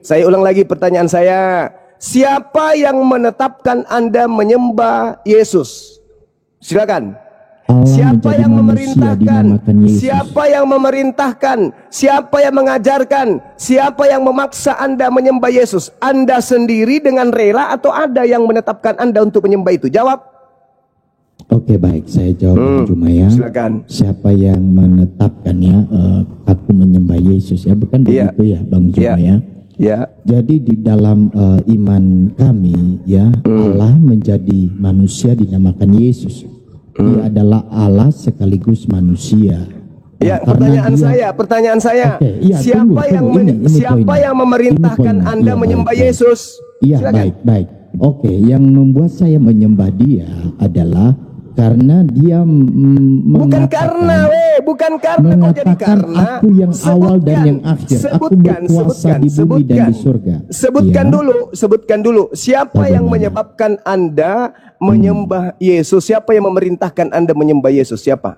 Saya ulang lagi pertanyaan saya. Siapa yang menetapkan Anda menyembah Yesus? Silakan. Allah Siapa menjadi yang manusia memerintahkan? dinamakan Yesus. Siapa yang memerintahkan? Siapa yang mengajarkan? Siapa yang memaksa Anda menyembah Yesus? Anda sendiri dengan rela atau ada yang menetapkan Anda untuk menyembah itu? Jawab. Oke, baik, saya jawab Bang Juma ya. Silakan. Siapa yang menetapkan ya aku menyembah Yesus ya, bukan Iya. begitu ya Bang Juma Iya. ya. Ya. Jadi di dalam iman kami ya, Allah menjadi manusia dinamakan Yesus. Dia adalah Allah sekaligus manusia. Ya, Karena pertanyaan saya. Oke, iya, siapa tunggu, ini siapa poinnya. yang memerintahkan Ini poinnya. Anda Iya, menyembah baik, baik. Yesus? Iya, Silakan. baik. Oke, yang membuat saya menyembah dia adalah karena dia Bukan karena kok jadi mengatakan karena. aku yang awal dan yang akhir. Aku berkuasa di bumi dan di surga. Sebutkan Ya. dulu. Siapa yang Bagaimana? menyebabkan Anda menyembah Yesus? Siapa yang memerintahkan Anda menyembah Yesus? Siapa?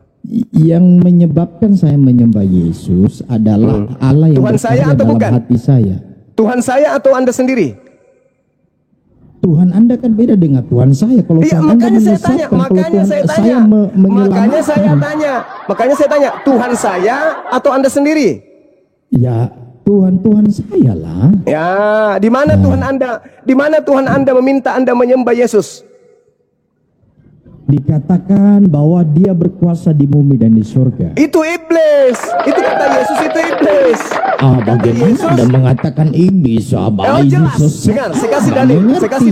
Yang menyebabkan saya menyembah Yesus adalah Allah yang Tuhan saya bekerja atau dalam bukan? hati saya. Tuhan saya atau Anda sendiri? Tuhan Anda kan beda dengan Tuhan saya. Kalau Iya, Tuhan Anda makanya saya tanya, menyesatkan, kalau makanya Tuhan saya tanya, saya makanya saya menyelamatkan. tanya, Tuhan saya atau Anda sendiri? Ya, Tuhan saya lah. Ya, di mana Tuhan Anda? Di mana Tuhan Anda meminta Anda menyembah Yesus? Dikatakan bahwa dia berkuasa di bumi dan di surga. Itu iblis. Itu kata Yesus, itu iblis. Bagaimana Yesus. Anda mengatakan iblis? jelas. Dengar, saya kasih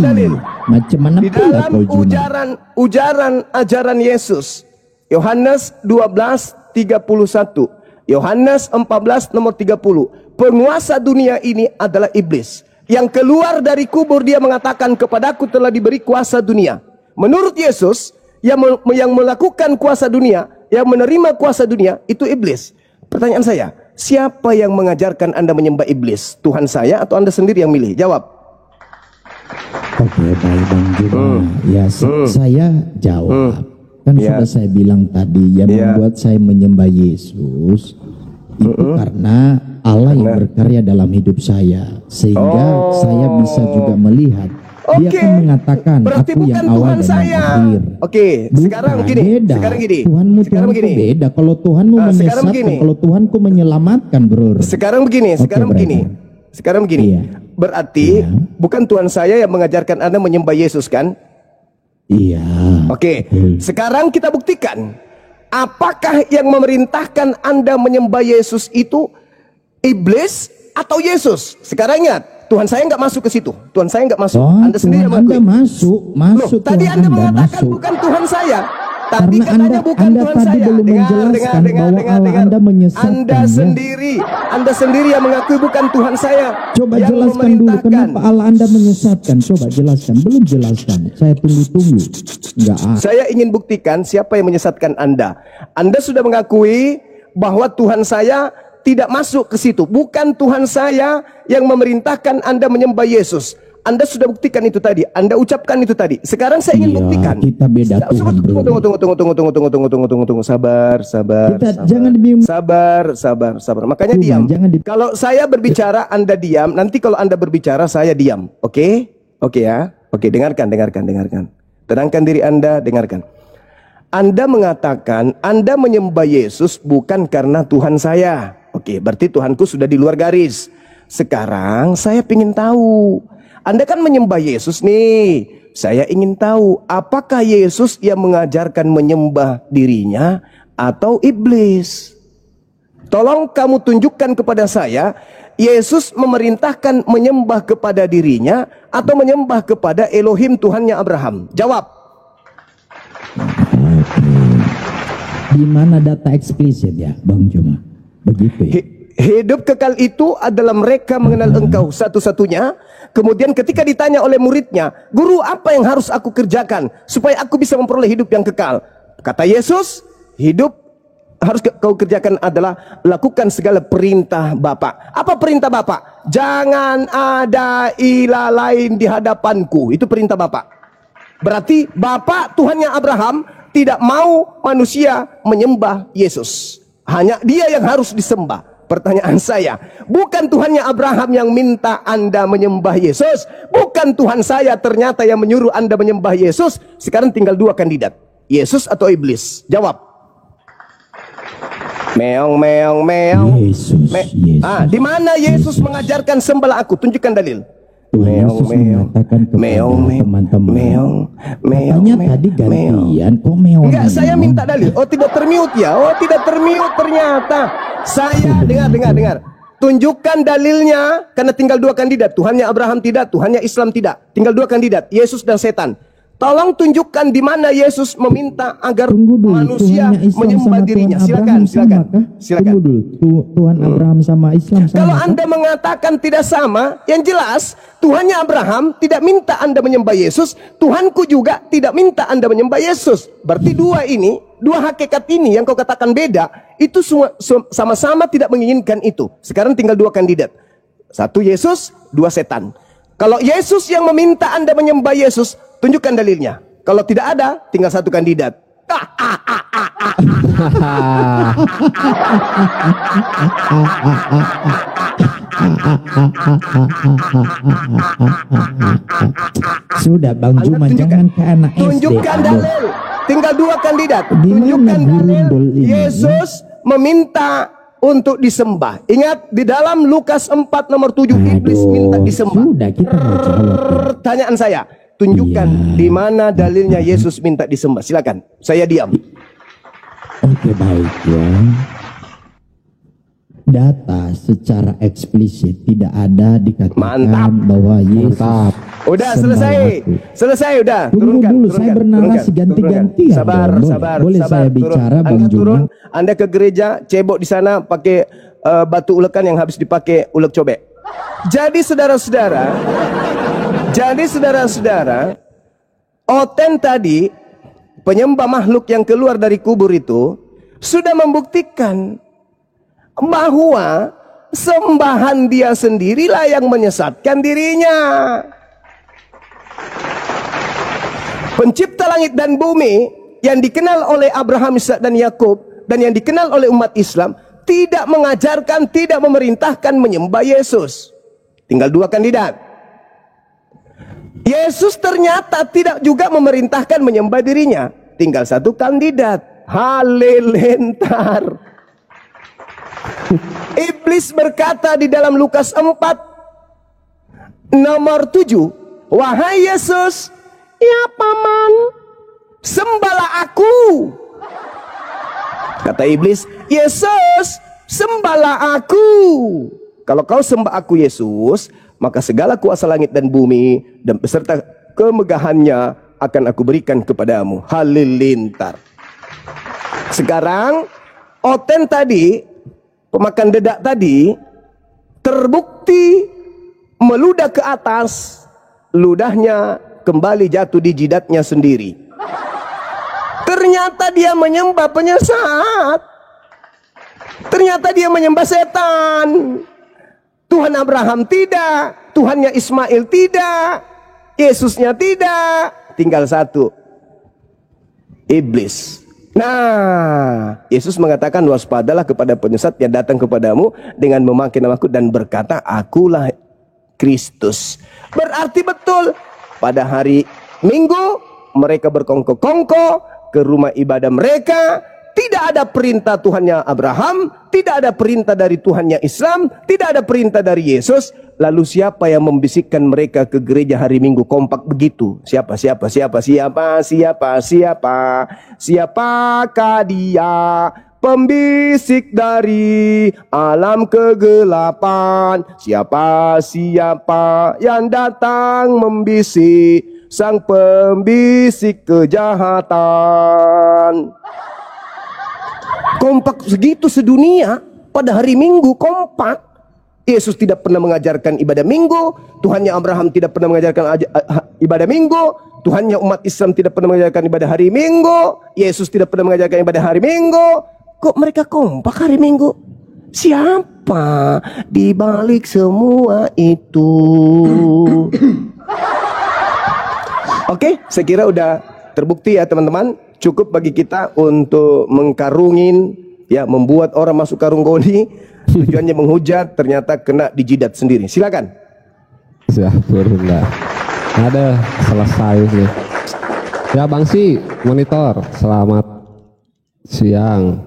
dalil. Macam mana Di pula dalam kau Juma? ajaran Yesus, Yohanes 12:31, Yohanes 14 nomor 30, penguasa dunia ini adalah iblis. Yang keluar dari kubur dia mengatakan, kepadaku telah diberi kuasa dunia. Menurut Yesus, yang melakukan kuasa dunia, yang menerima kuasa dunia, itu iblis. Pertanyaan saya, siapa yang mengajarkan Anda menyembah iblis? Tuhan saya atau Anda sendiri yang milih? Jawab. Oke, baik Bang Juma. Ya, saya jawab. Kan Ya. sudah saya bilang tadi, yang Ya. membuat saya menyembah Yesus itu karena Allah yang berkarya dalam hidup saya, sehingga saya bisa juga melihat. Dia Oke. kan mengatakan Berarti aku bukan yang awal Tuhan dan saya. yang akhir. Oke, sekarang gini. Beda. Sekarang gini. Tuhanmu Sekarang Tuhanku begini. beda. Kalau Tuhanmu Sekarang menyesatkan, begini. kalau Tuhanku menyelamatkan, bro. Sekarang begini. Iya. Berarti Iya. bukan Tuhan saya yang mengajarkan Anda menyembah Yesus kan? Iya. Oke. Betul. Sekarang kita buktikan. Apakah yang memerintahkan Anda menyembah Yesus itu iblis atau Yesus? Sekarang ingat, Tuhan saya nggak masuk ke situ. Tuhan saya nggak masuk. Anda sendiri Tuhan yang Anda mengakui. masuk. Tadi Tuhan Anda mengatakan masuk. bukan Tuhan saya. Tadi Karena katanya bukan Anda Tuhan tadi saya. belum menjelaskan bahwa Allah Anda menyesatkan, Anda ya. Anda sendiri yang mengakui bukan Tuhan saya. Coba yang jelaskan dulu memerintahkan. kenapa Allah Anda menyesatkan. Coba jelaskan. Belum jelaskan. Saya tunggu. Enggak. Saya ingin buktikan siapa yang menyesatkan Anda. Anda sudah mengakui bahwa Tuhan saya tidak masuk ke situ. Bukan Tuhan saya yang memerintahkan Anda menyembah Yesus. Anda sudah buktikan itu tadi. Anda ucapkan itu tadi. Sekarang saya ingin Iya, buktikan. kita beda Tuhan, bro. Tunggu. Sabar. Jangan dibingung. Sabar. Makanya Tuhan, diam. jangan Kalau saya berbicara, Anda diam. Nanti kalau Anda berbicara, saya diam. Oke? Oke ya? Oke, dengarkan. Tenangkan diri Anda, dengarkan. Anda mengatakan Anda menyembah Yesus bukan karena Tuhan saya. Oke, berarti Tuhanku sudah di luar garis. Sekarang saya ingin tahu. Anda kan menyembah Yesus nih. Saya ingin tahu apakah Yesus yang mengajarkan menyembah dirinya atau iblis? Tolong kamu tunjukkan kepada saya, Yesus memerintahkan menyembah kepada dirinya atau menyembah kepada Elohim Tuhannya Abraham? Jawab. Di mana data eksplisit ya, Bang Juma? Begitu ya. Hidup kekal itu adalah mereka mengenal engkau satu-satunya. Kemudian ketika ditanya oleh muridnya, guru, apa yang harus aku kerjakan supaya aku bisa memperoleh hidup yang kekal? Kata Yesus, hidup harus kau kerjakan adalah lakukan segala perintah Bapa. Apa perintah Bapa? Jangan ada ilah lain di hadapanku. Itu perintah Bapa. Berarti Bapa Tuhannya Abraham tidak mau manusia menyembah Yesus. Hanya dia yang harus disembah. Pertanyaan saya, bukan Tuhannya Abraham yang minta Anda menyembah Yesus, bukan Tuhan saya ternyata yang menyuruh Anda menyembah Yesus. Sekarang tinggal dua kandidat, Yesus atau iblis. Jawab. Meong, meong, meong. Yesus. Di mana Yesus mengajarkan sembahlah aku? Tunjukkan dalil. Tuhan Meong, Yesus meong, mengatakan kepada meong, teman-teman, meong, meong, katanya meong, tadi meong. gantian, kok meong? Enggak, saya minta dalil. Oh, tidak termute ya? Oh, tidak termute ternyata. Saya dengar. Tunjukkan dalilnya, karena tinggal dua kandidat. Tuhannya Abraham tidak, Tuhannya Islam tidak. Tinggal dua kandidat, Yesus dan setan. Tolong tunjukkan di mana Yesus meminta agar manusia menyembah dirinya. Silakan. Tunggu dulu. Tuhan Abraham sama Islam sama. Kalau Anda mengatakan tidak sama, yang jelas Tuhannya Abraham tidak minta Anda menyembah Yesus, Tuhanku juga tidak minta Anda menyembah Yesus. Berarti dua hakikat ini yang kau katakan beda, itu semua sama-sama tidak menginginkan itu. Sekarang tinggal dua kandidat. Satu Yesus, dua setan. Kalau Yesus yang meminta Anda menyembah Yesus, tunjukkan dalilnya. Kalau tidak ada, tinggal satu kandidat. Sudah Bang Juma, jangan ke anak SD. Tunjukkan dalil. Tinggal dua kandidat. Di mana Tunjukkan dalil. gurundul ini? Yesus meminta untuk disembah. Ingat di dalam Lukas 4 nomor 7 iblis minta disembah. Sudah, kita mau jawab. Pertanyaan saya, tunjukkan di mana dalilnya Yesus minta disembah. Silakan. Saya diam. Oke, baik ya. Data secara eksplisit tidak ada dikatakan Mantap. bahwa Yesus. Udah selesai udah. Tunggu dulu, saya bernarasi ganti-gantian. Sabar. Boleh saya bicara, Bang Juma? Anda ke gereja, cebok di sana pakai batu ulekan yang habis dipakai ulek cobek. Jadi saudara-saudara, Oten tadi, penyembah makhluk yang keluar dari kubur itu sudah membuktikan bahwa sembahan dia sendirilah yang menyesatkan dirinya. Pencipta langit dan bumi yang dikenal oleh Abraham, Ishak dan Yakub dan yang dikenal oleh umat Islam tidak mengajarkan, tidak memerintahkan menyembah Yesus. Tinggal dua kandidat. Yesus ternyata tidak juga memerintahkan menyembah dirinya. Tinggal satu kandidat. Halilintar. Iblis berkata di dalam Lukas 4 nomor 7, wahai Yesus, ya paman, sembahlah aku. Kata iblis, Yesus, sembahlah aku. Kalau kau sembah aku Yesus, maka segala kuasa langit dan bumi dan beserta kemegahannya akan aku berikan kepadamu. Halilintar. Sekarang Oten tadi, pemakan dedak tadi, terbukti meludah ke atas, ludahnya kembali jatuh di jidatnya sendiri. Ternyata dia menyembah penyesat. Ternyata dia menyembah setan. Tuhan Abraham tidak, Tuhannya Ismail tidak, Yesusnya tidak. Tinggal satu, iblis. Nah, Yesus mengatakan waspadalah kepada penyesat yang datang kepadamu dengan memakai namaku dan berkata, akulah Kristus. Berarti betul pada hari Minggu mereka berkongko-kongko ke rumah ibadah mereka. Tidak ada perintah Tuhannya Abraham, tidak ada perintah dari Tuhannya Islam, tidak ada perintah dari Yesus. Lalu siapa yang membisikkan mereka ke gereja hari Minggu kompak begitu? Siapakah dia? Pembisik dari alam kegelapan. Siapa yang datang membisik? Sang pembisik kejahatan. Kompak segitu sedunia. pada hari Minggu kompak. Yesus tidak pernah mengajarkan ibadah Minggu, Tuhannya Abraham tidak pernah mengajarkan ibadah Minggu, Tuhannya umat Islam tidak pernah mengajarkan ibadah hari Minggu, Yesus tidak pernah mengajarkan ibadah hari Minggu. Kok mereka kompak hari Minggu? Siapa di balik semua itu? Oke, saya kira udah terbukti ya teman-teman. Cukup bagi kita untuk mengkarungin, ya, membuat orang masuk karung goni. Tujuannya menghujat, ternyata kena dijidat sendiri. Silakan. Syukurlah. Ada selesai nih. Ya Bang Si, monitor. Selamat siang.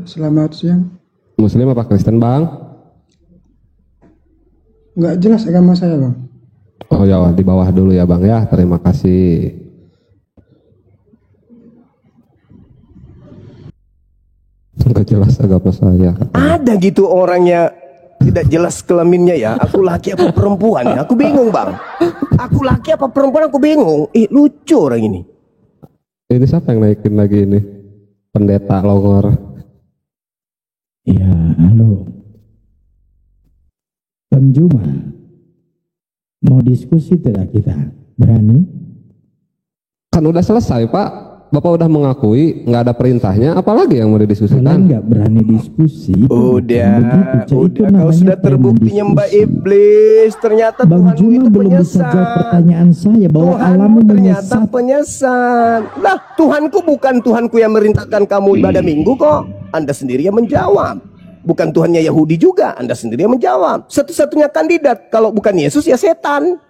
Selamat siang. Muslim apa Kristen Bang? Nggak jelas agama saya, Bang. Oh ya, di bawah dulu ya Bang ya. Terima kasih. Nggak jelas agama saya. Ada gitu orangnya tidak jelas kelaminnya ya. Aku laki apa perempuan ya? Aku bingung Bang. Aku laki apa perempuan, aku bingung. Lucu orang ini. Ini siapa yang naikin lagi ini? Pendeta Longor. Ya, halo. Bang Juma, mau diskusi tidak kita? Berani? Kan udah selesai Pak. Bapak udah mengakui nggak ada perintahnya, apalagi yang mau didiskusikan? Kalian nggak berani diskusi. Udah, kau sudah terbukti nyembah iblis. Ternyata Bang Tuhanmu Juma itu belum bisa jawab penyesat. pertanyaan saya bahwa Tuhanmu alammu ternyata menyesat. penyesat. Lah, Tuhanku bukan Tuhanku yang merintahkan kamu ibadah Minggu kok. Anda sendiri yang menjawab. Bukan Tuhannya Yahudi juga, Anda sendiri yang menjawab. Satu-satunya kandidat, kalau bukan Yesus ya setan.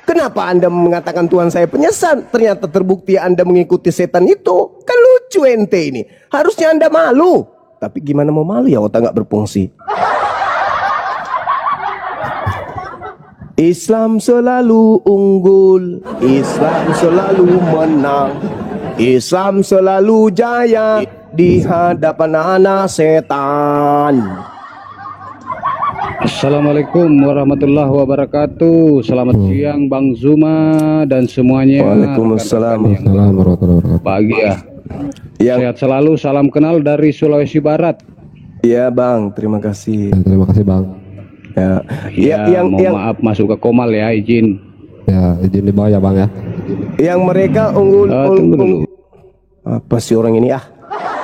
Kenapa Anda mengatakan Tuhan saya penyesat? Ternyata terbukti Anda mengikuti setan itu. Kan lucu ente ini. Harusnya Anda malu. Tapi gimana mau malu ya, otak nggak berfungsi. Islam selalu unggul, Islam selalu menang, Islam selalu jaya di hadapan anak setan. Assalamualaikum warahmatullahi wabarakatuh. Selamat siang Bang Zuma dan semuanya. Waalaikumsalam. Assalamualaikum warahmatullahi wabarakatuh. Bahagia. Yang Sehat selalu. Salam kenal dari Sulawesi Barat. ya Bang, terima kasih. Terima kasih Bang. Ya, Ya, mohon maaf masuk ke komal ya, izin. Ya izin di bawah ya Bang ya. yang mereka Tunggu dulu. apa sih orang ini ah?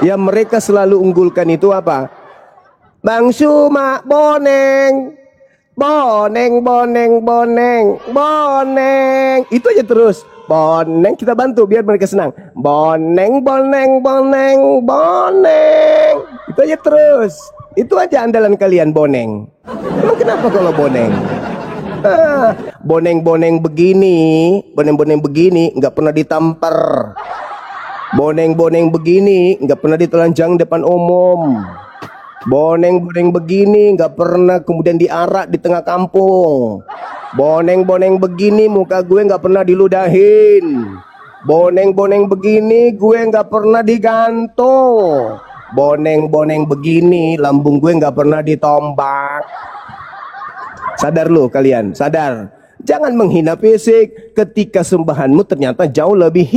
Yang mereka selalu unggulkan itu apa? Bang Suma boneng, boneng, boneng, boneng, boneng. Itu aja terus. Boneng, kita bantu biar mereka senang. Boneng, boneng, boneng, boneng. Itu aja terus. Itu aja andalan kalian, boneng. Emang kenapa kalau boneng? Boneng-boneng begini, boneng-boneng begini nggak pernah ditampar. Boneng-boneng begini nggak pernah ditelanjang depan umum. Boneng-boneng begini nggak pernah kemudian diarak di tengah kampung. Boneng-boneng begini muka gue nggak pernah diludahin. Boneng-boneng begini gue nggak pernah digantung. Boneng-boneng begini lambung gue nggak pernah ditombak. Sadar lo kalian, sadar. Jangan menghina fisik ketika sembahanmu ternyata jauh lebih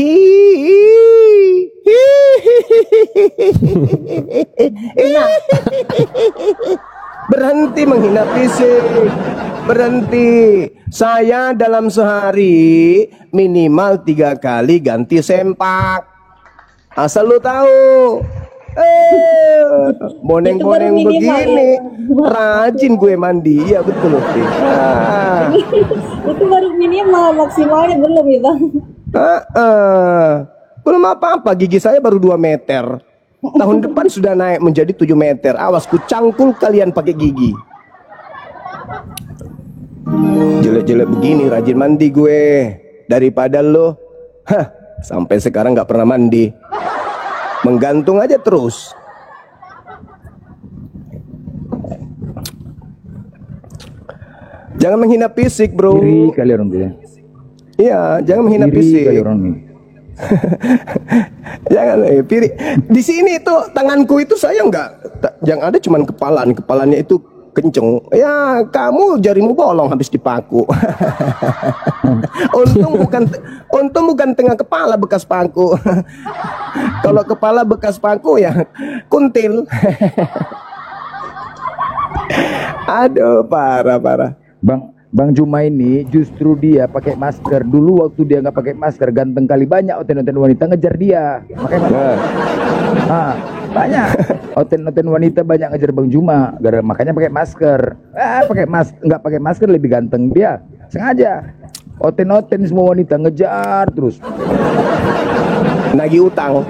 berhenti menghina fisik. Berhenti. Saya dalam sehari minimal 3 kali ganti sempak. Asal lu tahu. Boneng-boneng begini rajin gue mandi. Ya betul loh. Itu baru minimal, maksimalnya belum ya Bang. Belum apa-apa, gigi saya baru 2 meter. Tahun depan sudah naik menjadi 7 meter. Awas ku cangkul kalian pakai gigi. Jelek-jelek begini rajin mandi gue daripada lo sampai sekarang nggak pernah mandi, menggantung aja terus. Jangan menghina fisik bro. Iri kali orang dia. Iya, jangan menghina fisik. Iri kali orang ini. Jangan piri. Di sini tuh tanganku itu saya enggak, yang ada cuman kepalanya itu kenceng, ya kamu jarimu bolong habis dipaku. untung bukan tengah kepala bekas paku. Kalau kepala bekas paku ya kuntil. Aduh, parah. Bang Juma ini justru dia pakai masker. Dulu waktu dia nggak pakai masker, ganteng kali, banyak oten-oten wanita ngejar dia. Banyak oten-oten wanita banyak ngejar Bang Juma. Makanya pakai masker. Nggak pakai masker lebih ganteng dia. Sengaja. Oten-oten semua wanita ngejar terus. Nagih utang.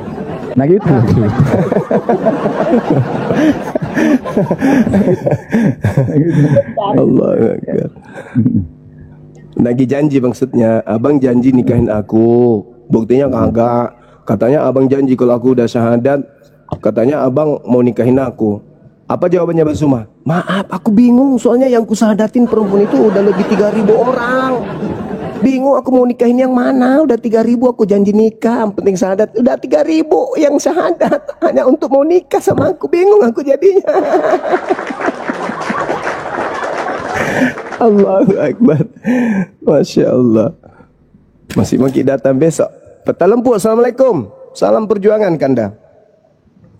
Allah Akbar. Nagih janji maksudnya, abang janji nikahin aku, buktinya kagak. Katanya abang janji kalau aku udah syahadat, katanya abang mau nikahin aku. Apa jawabannya Bang Suma? Maaf, aku bingung soalnya yang kusahadatin perempuan itu udah lebih 3.000 orang. Bingung aku mau nikahin yang mana. Udah 3.000 aku janji nikah, yang penting syahadat. Udah 3.000 yang syahadat hanya untuk mau nikah sama aku. Bingung aku jadinya. Allahu Akbar. Masya Allah. Masih mau kita datang besok. Peta Lempu, Assalamualaikum. Salam perjuangan Kanda.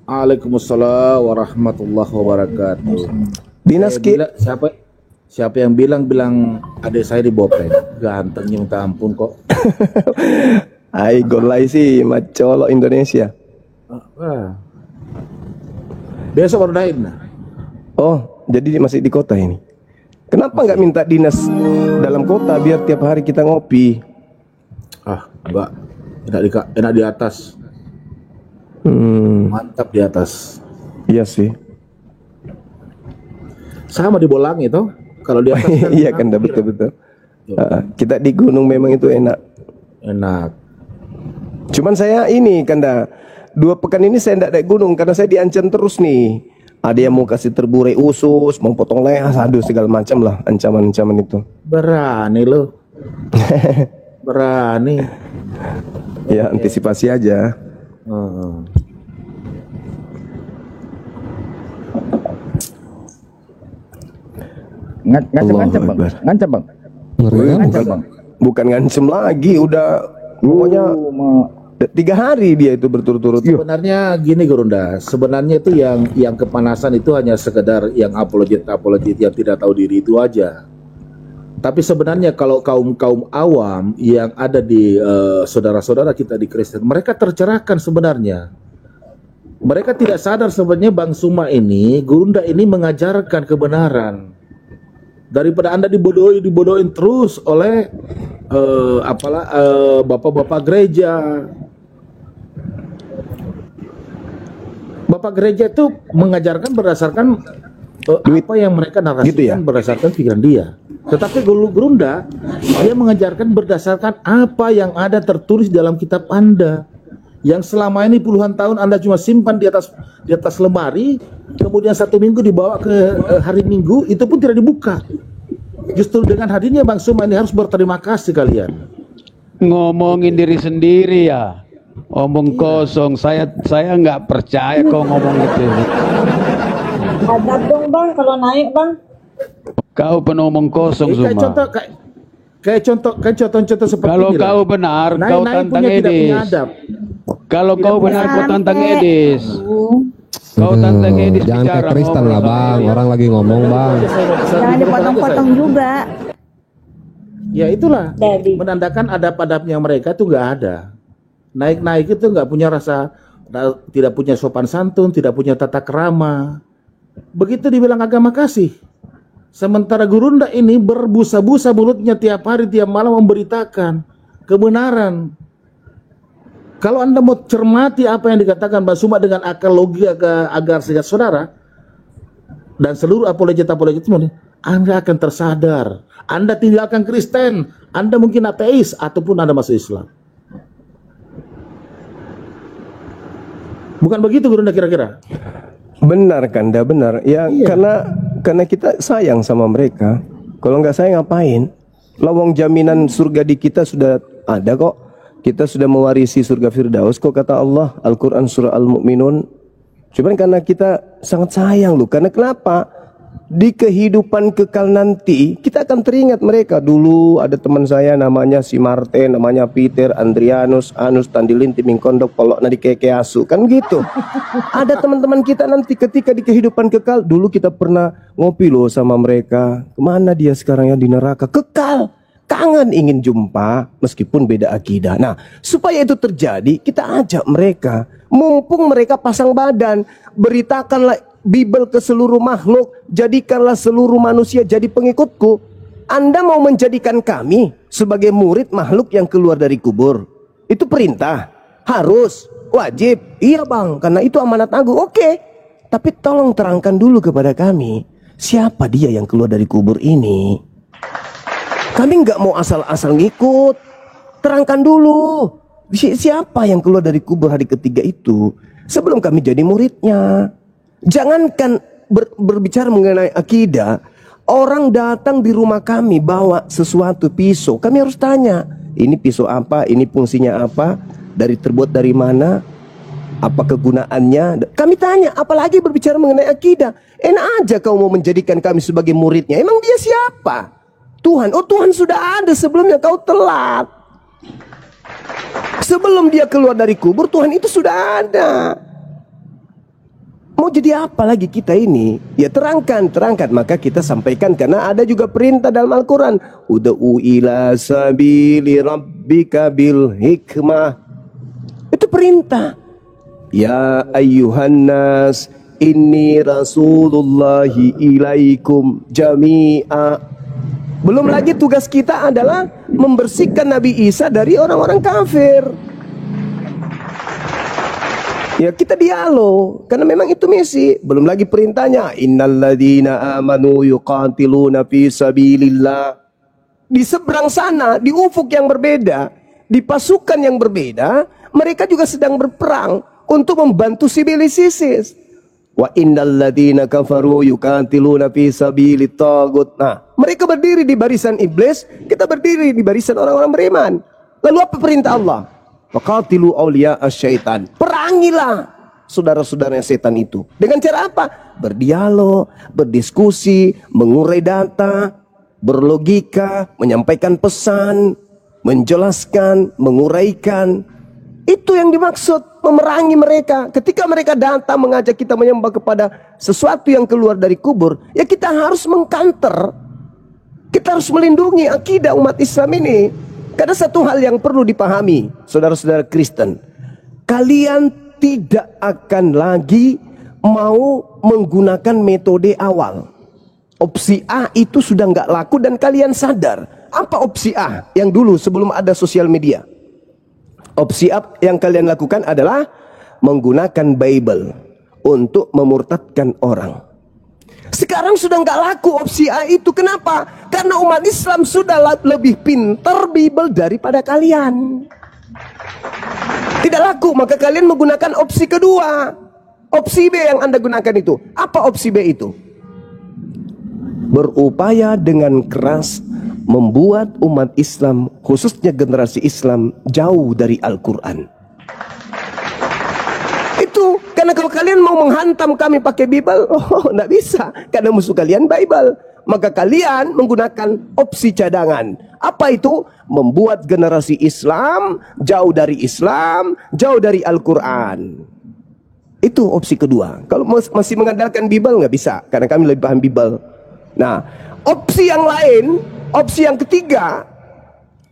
Waalaikumsalam warahmatullahi wabarakatuh. Dinas Siapa yang bilang adik saya dibopeng? Gantengnya minta ampun kok. Ai golai sih macolok Indonesia. Besok baru naik. Oh, jadi masih di kota ini. Kenapa nggak minta dinas dalam kota biar tiap hari kita ngopi? Enggak. Enak di atas. Mantap di atas. Iya sih. Sama di Bolang itu. Kalau di atas kan iya kan, betul. Kita di gunung memang itu enak. Cuman saya ini Kanda, 2 pekan ini saya tidak naik gunung karena saya diancam terus nih. Ada yang mau kasih terburai usus, mau potong leher, aduh segala macam lah ancaman-ancaman itu. Berani lo. Berani. Ya antisipasi aja. Ngancam bang. Bukan ngancem lagi, udah pokoknya 3 hari dia itu berturut-turut. Sebenarnya gini Gurunda, sebenarnya itu yang kepanasan itu hanya sekedar yang apologet yang tidak tahu diri itu aja. Tapi sebenarnya kalau kaum awam yang ada di saudara-saudara kita di Kristen, mereka tercerahkan sebenarnya. Mereka tidak sadar sebenarnya Bang Suma ini, Gurunda ini mengajarkan kebenaran. Daripada Anda dibodohin terus oleh bapak-bapak gereja. Bapak gereja itu mengajarkan berdasarkan apa yang mereka narasikan gitu ya? Berdasarkan pikiran dia. Tetapi Gurunda dia mengajarkan berdasarkan apa yang ada tertulis dalam kitab Anda. Yang selama ini puluhan tahun Anda cuma simpan di atas lemari, kemudian 1 minggu dibawa ke hari Minggu, itu pun tidak dibuka. Justru dengan hadirnya Bang Suma ini harus berterima kasih kalian. Ngomongin diri sendiri ya, omong kosong. Saya nggak percaya kau ngomong itu. Adab dong Bang kalau naik Bang. Kau penomong kosong Suma. Kayak contoh seperti kalau kau benar, kau tantang Edis. Kalau kau benar, kau tantang Edis. Kau tantang Edis jangan bicara. kayak Kristen lah bang, orang lagi ngomong bang. Jangan dipotong-potong juga. Ya itulah, menandakan adab-adabnya mereka itu nggak ada. Naik-naik itu nggak punya rasa, tidak punya sopan santun, tidak punya tata krama. Begitu dibilang agama kasih. Sementara Gurunda ini berbusa-busa mulutnya tiap hari, tiap malam memberitakan kebenaran. Kalau Anda mau cermati apa yang dikatakan Mbak Suma dengan akal logika agar sehingga saudara dan seluruh apologet semua, Anda akan tersadar. Anda tinggalkan Kristen, Anda mungkin ateis ataupun Anda masuk Islam. Bukan begitu Gurunda kira-kira? Benar Kanda, benar. Ya iya. Karena kita sayang sama mereka. Kalau nggak sayang ngapain? Lawang jaminan surga di kita sudah ada kok. Kita sudah mewarisi surga Firdaus kok kata Allah Al-Quran surah Al-Mu'minun. Cuman karena kita sangat sayang loh. Karena kenapa? di kehidupan kekal nanti kita akan teringat mereka. Dulu ada teman saya namanya si Martin, namanya Peter, Andrianus, Anus, Tandilin, Timing Kondok, Polok, Nadi Kekeasu, kan gitu. Ada teman-teman kita nanti ketika di kehidupan kekal, dulu kita pernah ngopi loh sama mereka. Kemana dia sekarang ya, di neraka? Kekal, kangen ingin jumpa meskipun beda akidah. Nah, supaya itu terjadi, kita ajak mereka, mumpung mereka pasang badan, beritakanlah Bible ke seluruh makhluk, jadikanlah seluruh manusia jadi pengikutku. Anda mau menjadikan kami sebagai murid makhluk yang keluar dari kubur? Itu perintah, harus, wajib. Iya bang, karena itu amanat agung. Oke, tapi tolong terangkan dulu kepada kami, siapa dia yang keluar dari kubur ini? Kami nggak mau asal-asal ngikut. Terangkan dulu, siapa yang keluar dari kubur hari ketiga itu, sebelum kami jadi muridnya. Jangankan berbicara mengenai akidah, orang datang di rumah kami bawa sesuatu, pisau, kami harus tanya, ini pisau apa, ini fungsinya apa, terbuat dari mana, apa kegunaannya. Kami tanya, apalagi berbicara mengenai akidah. Enak aja kau mau menjadikan kami sebagai muridnya. Emang dia siapa? Tuhan. Oh, Tuhan sudah ada sebelumnya, kau telat. Sebelum dia keluar dari kubur, Tuhan itu sudah ada. Mau jadi apa lagi kita ini? Ya terangkan. Maka kita sampaikan, karena ada juga perintah dalam Al-Quran. Ud'u ila sabili rabbika bil hikmah. Itu perintah. Ya ayyuhan nas, inni rasulullahi ilaikum jami'a. Belum lagi tugas kita adalah membersihkan Nabi Isa dari orang-orang kafir. Ya kita dialog, karena memang itu misi. Belum lagi perintahnya, innalladzina amanu yuqatiluna fi sabilillah. Di seberang sana, di ufuk yang berbeda, di pasukan yang berbeda, mereka juga sedang berperang untuk membantu sibilis ISIS. Wa innalladzina kafaru yuqatiluna fi sabilit tagut. Nah, mereka berdiri di barisan iblis, kita berdiri di barisan orang-orang beriman. Lalu apa perintah Allah? Faqatilu awliya asyaitan. Perangilah saudara-saudaranya setan itu. Dengan cara apa? Berdialog, berdiskusi, mengurai data, berlogika, menyampaikan pesan, menjelaskan, menguraikan. Itu yang dimaksud, memerangi mereka. Ketika mereka datang mengajak kita menyembah kepada sesuatu yang keluar dari kubur, ya kita harus mengkanter. Kita harus melindungi akidah umat Islam ini. Karena satu hal yang perlu dipahami, saudara-saudara Kristen, kalian tidak akan lagi mau menggunakan metode awal. Opsi A itu sudah nggak laku dan kalian sadar. Apa opsi A yang dulu sebelum ada sosial media? Opsi A yang kalian lakukan adalah menggunakan Bible untuk memurtadkan orang. Sekarang sudah nggak laku opsi A itu. Kenapa? Karena umat Islam sudah lebih pintar Bible daripada kalian. Tidak laku, maka kalian menggunakan opsi kedua. Opsi B yang Anda gunakan itu. Apa opsi B itu? Berupaya dengan keras membuat umat Islam, khususnya generasi Islam, jauh dari Al-Quran. Itu karena kalau kalian mau menghantam kami pakai Bible, nggak bisa, karena musuh kalian Bible. Maka kalian menggunakan opsi cadangan. Apa itu? Membuat generasi Islam jauh dari Al-Quran. Itu opsi kedua. Kalau masih mengandalkan Bible nggak bisa, karena kami lebih paham Bible. Nah, opsi yang lain, opsi yang ketiga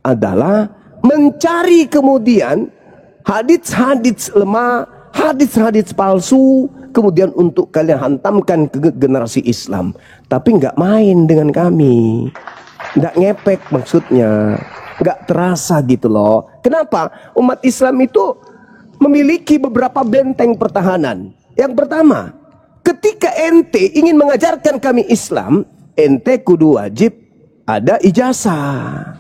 adalah mencari kemudian hadits-hadits lemah, hadits-hadits palsu, kemudian untuk kalian hantamkan ke generasi Islam. Tapi nggak main dengan kami, nggak ngepek maksudnya, nggak terasa gitu loh. Kenapa? Umat Islam itu memiliki beberapa benteng pertahanan. Yang pertama, ketika ente ingin mengajarkan kami Islam, ente kudu wajib ada ijazah.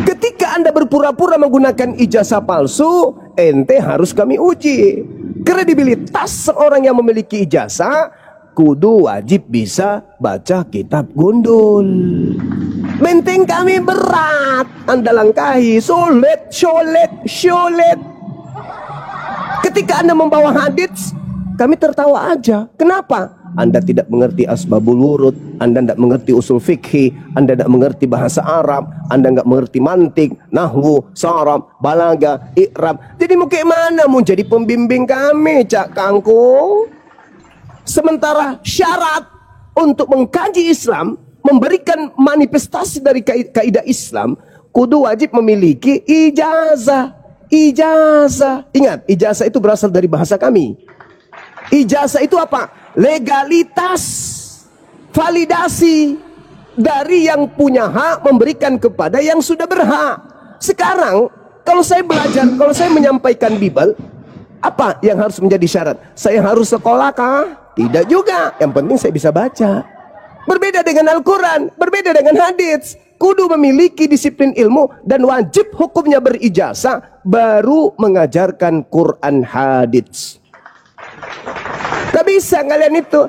Ketika Anda berpura-pura menggunakan ijazah palsu, ente harus kami uji. Kredibilitas seorang yang memiliki ijazah kudu wajib bisa baca kitab gundul. Benteng kami berat, Anda langkahi, sulit. Ketika Anda membawa hadits, kami tertawa aja. Kenapa? Anda tidak mengerti asbabul wurud, Anda tidak mengerti usul fikih, Anda tidak mengerti bahasa Arab, Anda nggak mengerti mantik, nahwu, sarab, balaga, i'rab. Jadi mau kayak mana mau jadi pembimbing kami, Cak Kangkung? Sementara syarat untuk mengkaji Islam, memberikan manifestasi dari kaidah Islam, kudu wajib memiliki ijazah. Ijazah. Ingat, ijazah itu berasal dari bahasa kami. Ijazah itu apa? Legalitas, validasi dari yang punya hak memberikan kepada yang sudah berhak. Sekarang kalau saya belajar, kalau saya menyampaikan Bible, apa yang harus menjadi syarat? Saya harus sekolah kah? Tidak juga. Yang penting saya bisa baca. Berbeda dengan Al-Quran, berbeda dengan hadits. Kudu memiliki disiplin ilmu dan wajib hukumnya berijazah, baru mengajarkan Quran hadits. Gak bisa kalian itu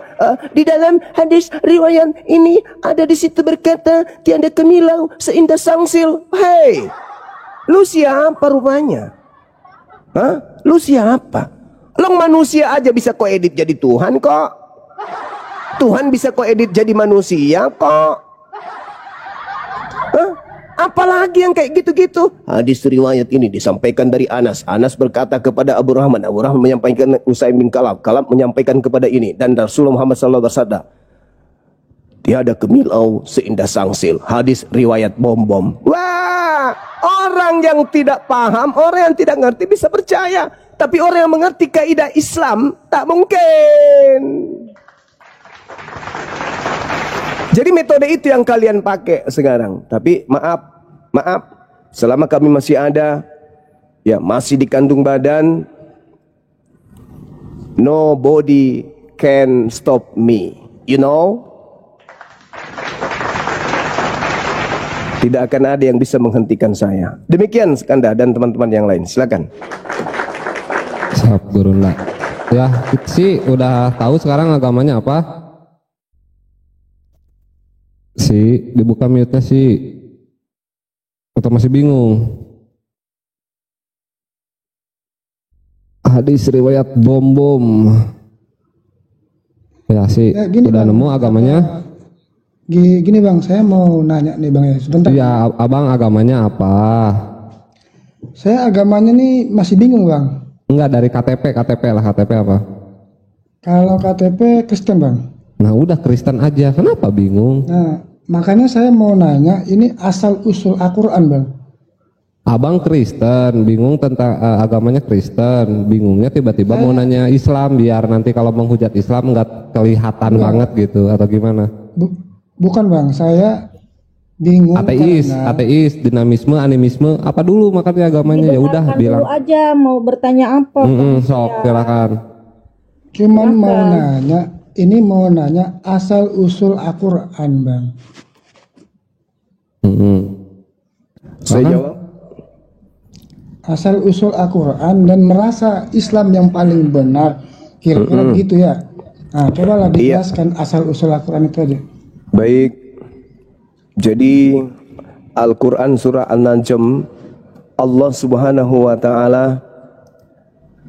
di dalam hadis riwayat ini ada di situ berkata tiada kemilau seindah sangsil. Hei, lu siapa rupanya? Hah? Lu siapa? Long manusia aja bisa kau edit jadi Tuhan kok. Tuhan bisa kau edit jadi manusia kok. Hah? Apalagi yang kayak gitu-gitu. Hadis riwayat ini disampaikan dari Anas. Anas berkata kepada Abu Rahman. Abu Rahman menyampaikan Usaim bin Kalab. Kalab menyampaikan kepada ini. Dan Rasulullah Muhammad SAW bersabda, tiada kemilau seindah sangsil. Hadis riwayat bom-bom. Wah, orang yang tidak paham, orang yang tidak ngerti bisa percaya. Tapi orang yang mengerti kaidah Islam tak mungkin. Jadi metode itu yang kalian pakai sekarang. Tapi maaf, selama kami masih ada, ya masih dikandung badan, nobody can stop me. You know? Tidak akan ada yang bisa menghentikan saya. Demikian Skanda dan teman-teman yang lain. Silakan. Siap Gurunda. Ya, sih udah tahu sekarang agamanya apa? Dibuka mute-nya sih. Atau masih bingung? Hadis riwayat bom-bom. Ya sih, ya, udah bang, nemu agamanya? Gini bang, saya mau nanya nih bang ya, sebentar. Iya, abang agamanya apa? Saya agamanya nih masih bingung bang. Enggak, dari KTP lah, KTP apa? Kalau KTP Kristen bang. Nah udah Kristen aja, kenapa bingung? Nah, makanya saya mau nanya, ini asal usul Al-Quran bang. Abang Kristen, bingung tentang agamanya Kristen, bingungnya tiba-tiba mau nanya Islam, biar nanti kalau menghujat Islam nggak kelihatan banget gitu, atau gimana? Bukan bang, saya bingung. Ateis, dinamisme, animisme, apa dulu makanya agamanya? Ya udah bilang. Dulu aja mau bertanya apa? Sok silakan. Cuman mau nanya. Ini mau nanya asal usul Al-Quran bang. Saya jawab. Asal usul Al-Quran dan merasa Islam yang paling benar. Kira-kira begitu ya. Nah, cobalah dijelaskan asal usul Al-Quran itu aja. Baik. Jadi Al-Quran surah An-Najm, Allah Subhanahu wa ta'ala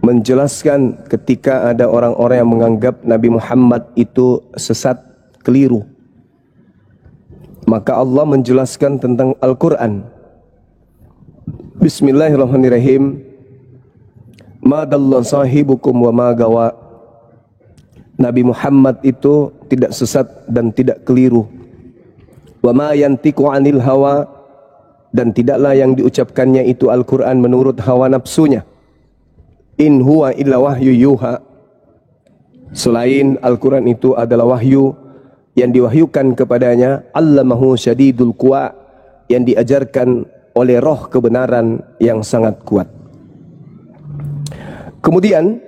menjelaskan ketika ada orang-orang yang menganggap Nabi Muhammad itu sesat, keliru. Maka Allah menjelaskan tentang Al-Quran. Bismillahirrahmanirrahim. Ma dalla sahibukum wa ma gawa. Nabi Muhammad itu tidak sesat dan tidak keliru. Wa ma yantiqu anil hawa, dan tidaklah yang diucapkannya itu Al-Quran menurut hawa nafsunya. In huwa illa wahyu yuha. Selain Al-Quran itu adalah wahyu yang diwahyukan kepadanya. Allamahu syadidul quwa, yang diajarkan oleh roh kebenaran yang sangat kuat. Kemudian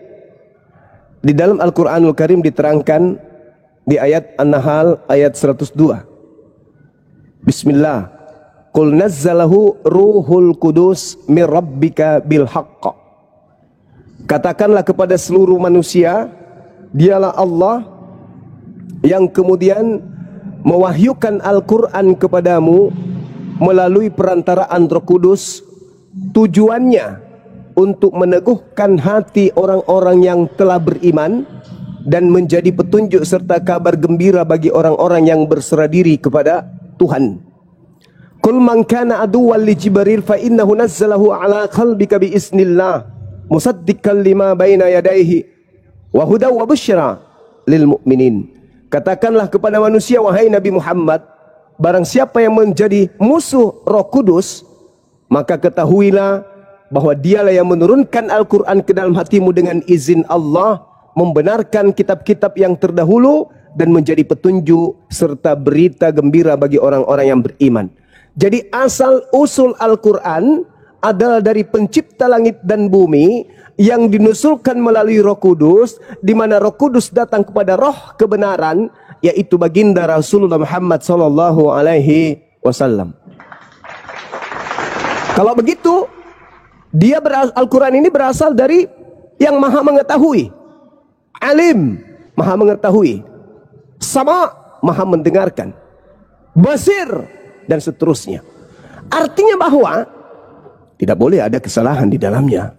di dalam Al-Quranul Karim diterangkan di ayat An-Nahl ayat 102. Bismillah. Qul nazzalahu ruhul kudus mir rabbika bil haqq. Katakanlah kepada seluruh manusia, dialah Allah yang kemudian mewahyukan Al-Quran kepadamu melalui perantaraan Roh Kudus, tujuannya untuk meneguhkan hati orang-orang yang telah beriman dan menjadi petunjuk serta kabar gembira bagi orang-orang yang berserah diri kepada Tuhan. Qul man kana aduwwan li Jibril fa innahu nazzalahu ala qalbika bi isnillah musaddiqan lima baina yadayhi wa hudaw wa busyra lil mu'minin. Katakanlah kepada manusia, wahai Nabi Muhammad, barang siapa yang menjadi musuh Roh Kudus, maka ketahuilah bahwa dialah yang menurunkan Al-Quran ke dalam hatimu dengan izin Allah, membenarkan kitab-kitab yang terdahulu dan menjadi petunjuk serta berita gembira bagi orang-orang yang beriman. Jadi asal usul Al-Quran adalah dari pencipta langit dan bumi yang dinusulkan melalui Roh Kudus, di mana Roh Kudus datang kepada roh kebenaran, yaitu baginda Rasulullah Muhammad sallallahu alaihi wasallam. Kalau begitu, Al-Quran ini berasal dari yang maha mengetahui, alim, maha mengetahui, sama, maha mendengarkan, basir, dan seterusnya. Artinya bahwa tidak boleh ada kesalahan di dalamnya,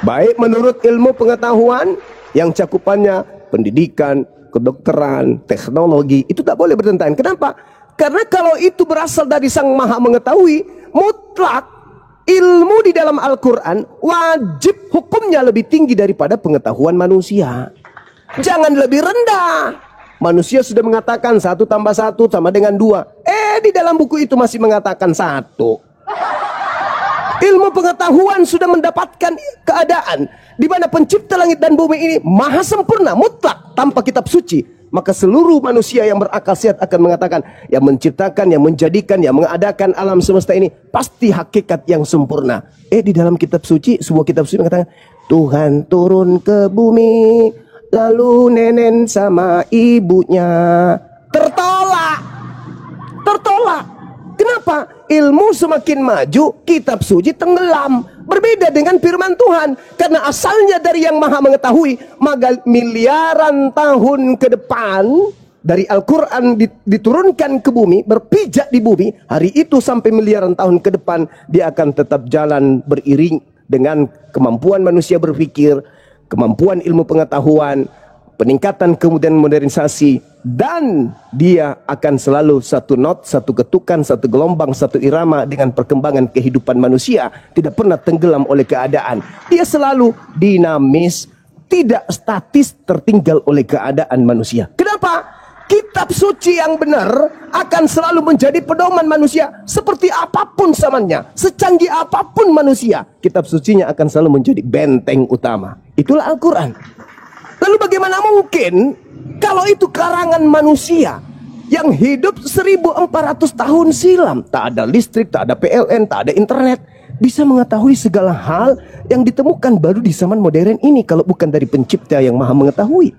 baik menurut ilmu pengetahuan yang cakupannya pendidikan, kedokteran, teknologi, itu tak boleh bertentangan. Kenapa? Karena kalau itu berasal dari Sang Maha Mengetahui, mutlak ilmu di dalam Al-Quran wajib hukumnya lebih tinggi daripada pengetahuan manusia. Jangan lebih rendah. Manusia sudah mengatakan 1 tambah 1 sama dengan 2. Di dalam buku itu masih mengatakan 1. Ilmu pengetahuan sudah mendapatkan keadaan di mana pencipta langit dan bumi ini maha sempurna, mutlak, tanpa kitab suci. Maka seluruh manusia yang berakal sehat akan mengatakan, yang menciptakan, yang menjadikan, yang mengadakan alam semesta ini pasti hakikat yang sempurna. Di dalam kitab suci, sebuah kitab suci mengatakan, Tuhan turun ke bumi, lalu nenen sama ibunya. Tertolak. Kenapa? Ilmu semakin maju, kitab suci tenggelam. Berbeda dengan firman Tuhan, karena asalnya dari yang maha mengetahui, maka miliaran tahun ke depan dari Al-Quran diturunkan ke bumi, berpijak di bumi. Hari itu sampai miliaran tahun ke depan, dia akan tetap jalan beriring dengan kemampuan manusia berpikir, kemampuan ilmu pengetahuan, peningkatan kemudian modernisasi, dan dia akan selalu satu not, satu ketukan, satu gelombang, satu irama dengan perkembangan kehidupan manusia, tidak pernah tenggelam oleh keadaan. Dia selalu dinamis, tidak statis, tertinggal oleh keadaan manusia. Kenapa? Kitab suci yang benar akan selalu menjadi pedoman manusia. Seperti apapun zamannya, secanggih apapun manusia, kitab sucinya akan selalu menjadi benteng utama. Itulah Al-Quran. Lalu bagaimana mungkin kalau itu karangan manusia yang hidup 1400 tahun silam, tak ada listrik, tak ada PLN, tak ada internet, bisa mengetahui segala hal yang ditemukan baru di zaman modern ini kalau bukan dari pencipta yang maha mengetahui?